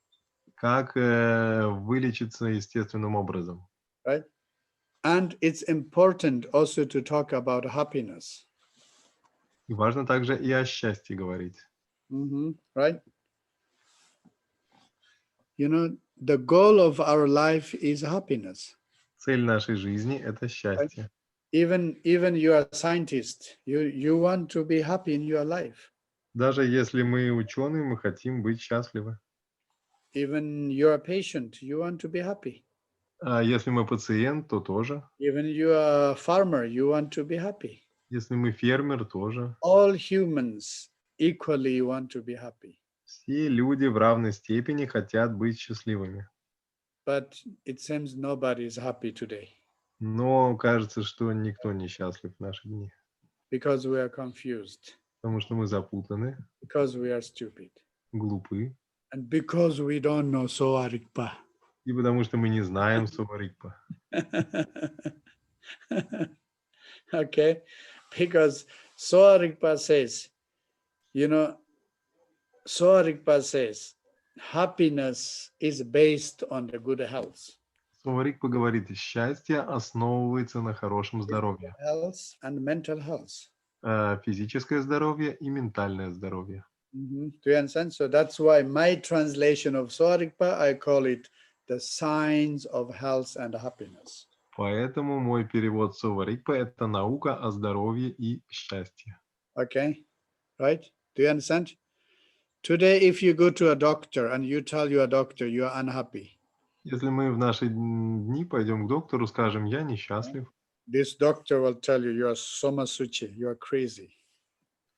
Как вылечиться естественным образом. Right? And it's important also to talk about happiness. И важно также и о счастье говорить. Right? You know, the goal of our life is happiness. Цель нашей жизни – это счастье. Even you are a scientist, you want to be happy in your life. Даже если мы ученые, мы хотим быть счастливы. Even you are a patient, you want to be happy. А если мы пациент, то тоже. Even you are a farmer, you want to be happy. Если мы фермер, тоже. All humans equally want to be happy. Все люди в равной степени хотят быть счастливыми. But it seems nobody is happy today. Но кажется, что никто не счастлив в наши дни. Because we are confused. Потому что мы запутаны, Because we are stupid. глупы. And because we don't know Soarikpa. И потому что мы не знаем Соварикпа. Okay? Because Soarikpa says, you know, Soarikpa says, happiness is based on the good health. Соварикпа говорит, счастье основывается на хорошем здоровье. Health and mental health. Физическое здоровье и ментальное здоровье. Do you understand? So that's why my translation of Soarikpa, I call it the signs of health and happiness. Поэтому мой перевод Соварикпа – это наука о здоровье и счастье. Okay? Right? Do you understand? Today, if you go to a doctor and you tell your doctor you are unhappy. Если мы в наши дни пойдем к доктору, скажем, я несчастлив. This doctor will tell you you are somasuchi, you are crazy.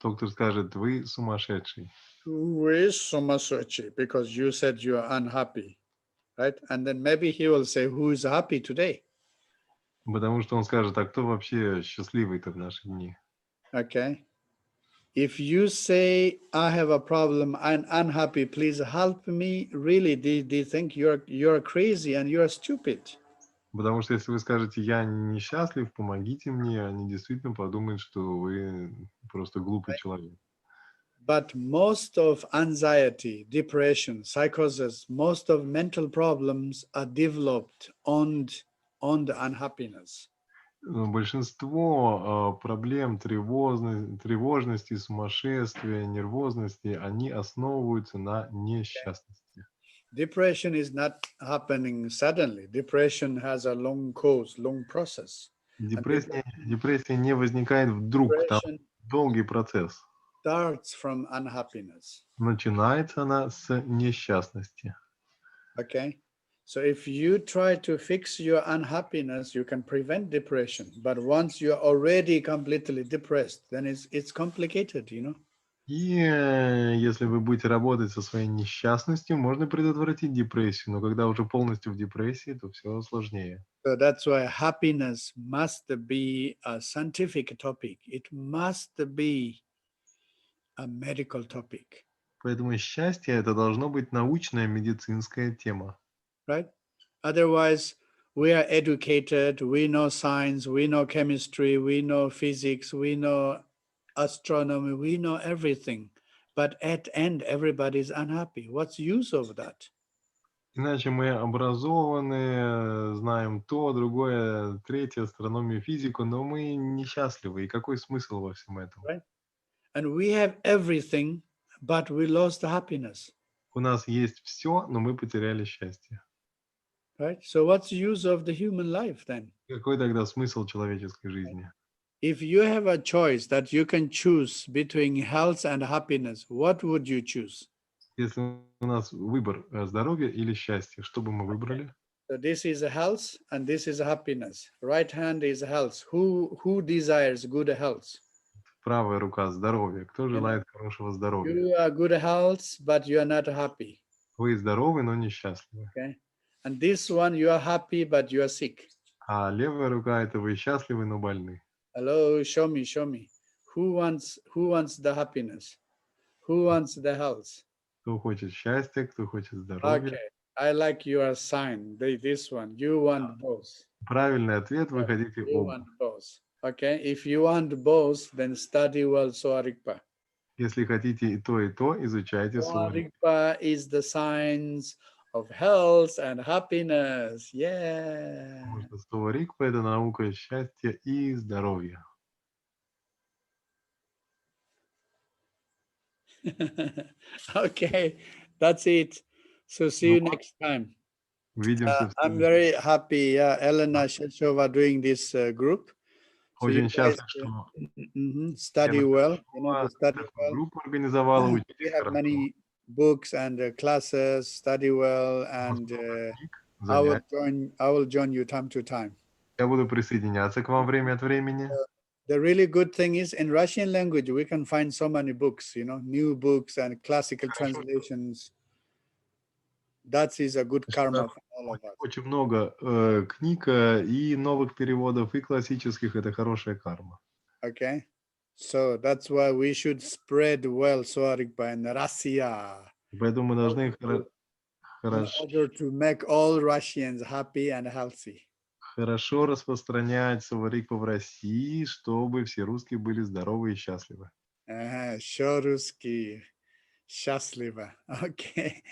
Доктор скажет, вы сумасшедший. Who is somasuchi? Because you said you are unhappy. Right? And then maybe he will say, who is happy today? Потому что он скажет, а кто вообще счастливый-то в наши дни? Okay. If you say, I have a problem, I'm unhappy, please help me, really, they think you're crazy and you're stupid. Потому что если вы скажете, я несчастлив, помогите мне, они действительно подумают, что вы просто глупый человек. But most of anxiety, depression, psychosis, most of mental problems are developed on the unhappiness. Большинство проблем тревожности, сумасшествия, нервозности, они основываются на несчастности. Depression is not happening suddenly. Depression has a long course, long process. Депрессия не возникает вдруг, там долгий процесс. starts from unhappiness. Начинается она с несчастности. Okay. So if you try to fix your unhappiness, you can prevent depression. But once you're already completely depressed, then it's complicated, you know. И если вы будете работать со своей несчастностью, можно предотвратить депрессию. Но когда уже полностью в депрессии, то все сложнее. So that's why happiness must be a scientific topic. It must be a medical topic. Поэтому счастье — это должно быть научная медицинская тема. Right? Otherwise, we are educated, we know science, we know chemistry, we know physics, we know astronomy, we know everything. But at the end, everybody is unhappy. What's the use of that? Иначе мы образованы, знаем то, другое, третье, астрономию, физику, но мы несчастливы. И какой смысл во всем этом? Right? And we have everything, but we lost the happiness. У нас есть все, но мы потеряли счастье. Right? So what's the use of the human life then? Какой тогда смысл человеческой жизни? If you have a choice that you can choose between health and happiness, what would you choose? Если у нас выбор здоровье или счастье, что бы мы выбрали? So this is a health and this is a happiness. Right hand is health. Who desires good health? Правая рука — здоровье. Кто желает хорошего здоровья? You are good health, but you are not happy. Вы здоровы, но несчастливы. Okay. And this one, you are happy, but you are sick. А левая рука — это вы счастливы, но больны. Hello, show me, show me. Who wants the happiness? Who wants the health? Кто хочет счастья, кто хочет здоровья. Okay, I like your sign. This one, you want both. Правильный ответ — вы хотите You оба. want both. Okay, if you want both, then study well Soarikpa. Если хотите и то, изучайте своими. Soarikpa is the science of health and happiness. Yeah. Потому что Суарикпа — это наука счастья и здоровья. Okay, that's it. So see you next time. Увидимся в I'm следующий. very happy, Elena Sheshova doing this group. So you Очень guys, счастлив, что study well. You know, to study такую well. группу организовала. We Учитесь have хорошо. many books and classes. Study well, and I will join you time to time. Я буду присоединяться к вам время от времени. The really good thing is in Russian language we can find so many books, you know, new books and classical translations. That is a good karma for all of us. Очень много книг и новых переводов, и классических. Это хорошая карма. Okay, so that's why we should spread well Soarikpa in Russia Поэтому мы должны in order to make all Russians happy and healthy. хорошо распространять Суарикпу в России, чтобы все русские были здоровы и счастливы. Show Ruski, счастливо. Okay.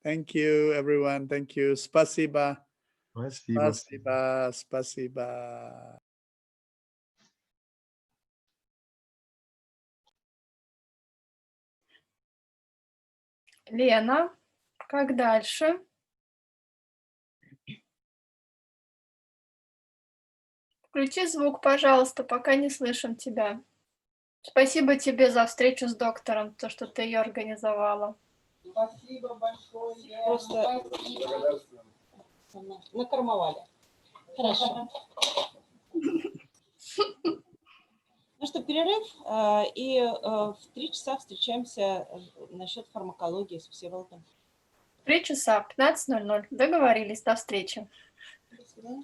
Thank you, everyone. Thank you. Спасибо. Спасибо. Спасибо. Спасибо. Лена, как дальше? Включи звук, пожалуйста, пока не слышим тебя. Спасибо тебе за встречу с доктором, то, что ты ее организовала. Спасибо большое. Просто накормовали. Хорошо. Ну что, перерыв, и в 3 часа встречаемся насчет фармакологии с Всеволодом. 3 часа, 15:00. Договорились, до встречи. До свидания.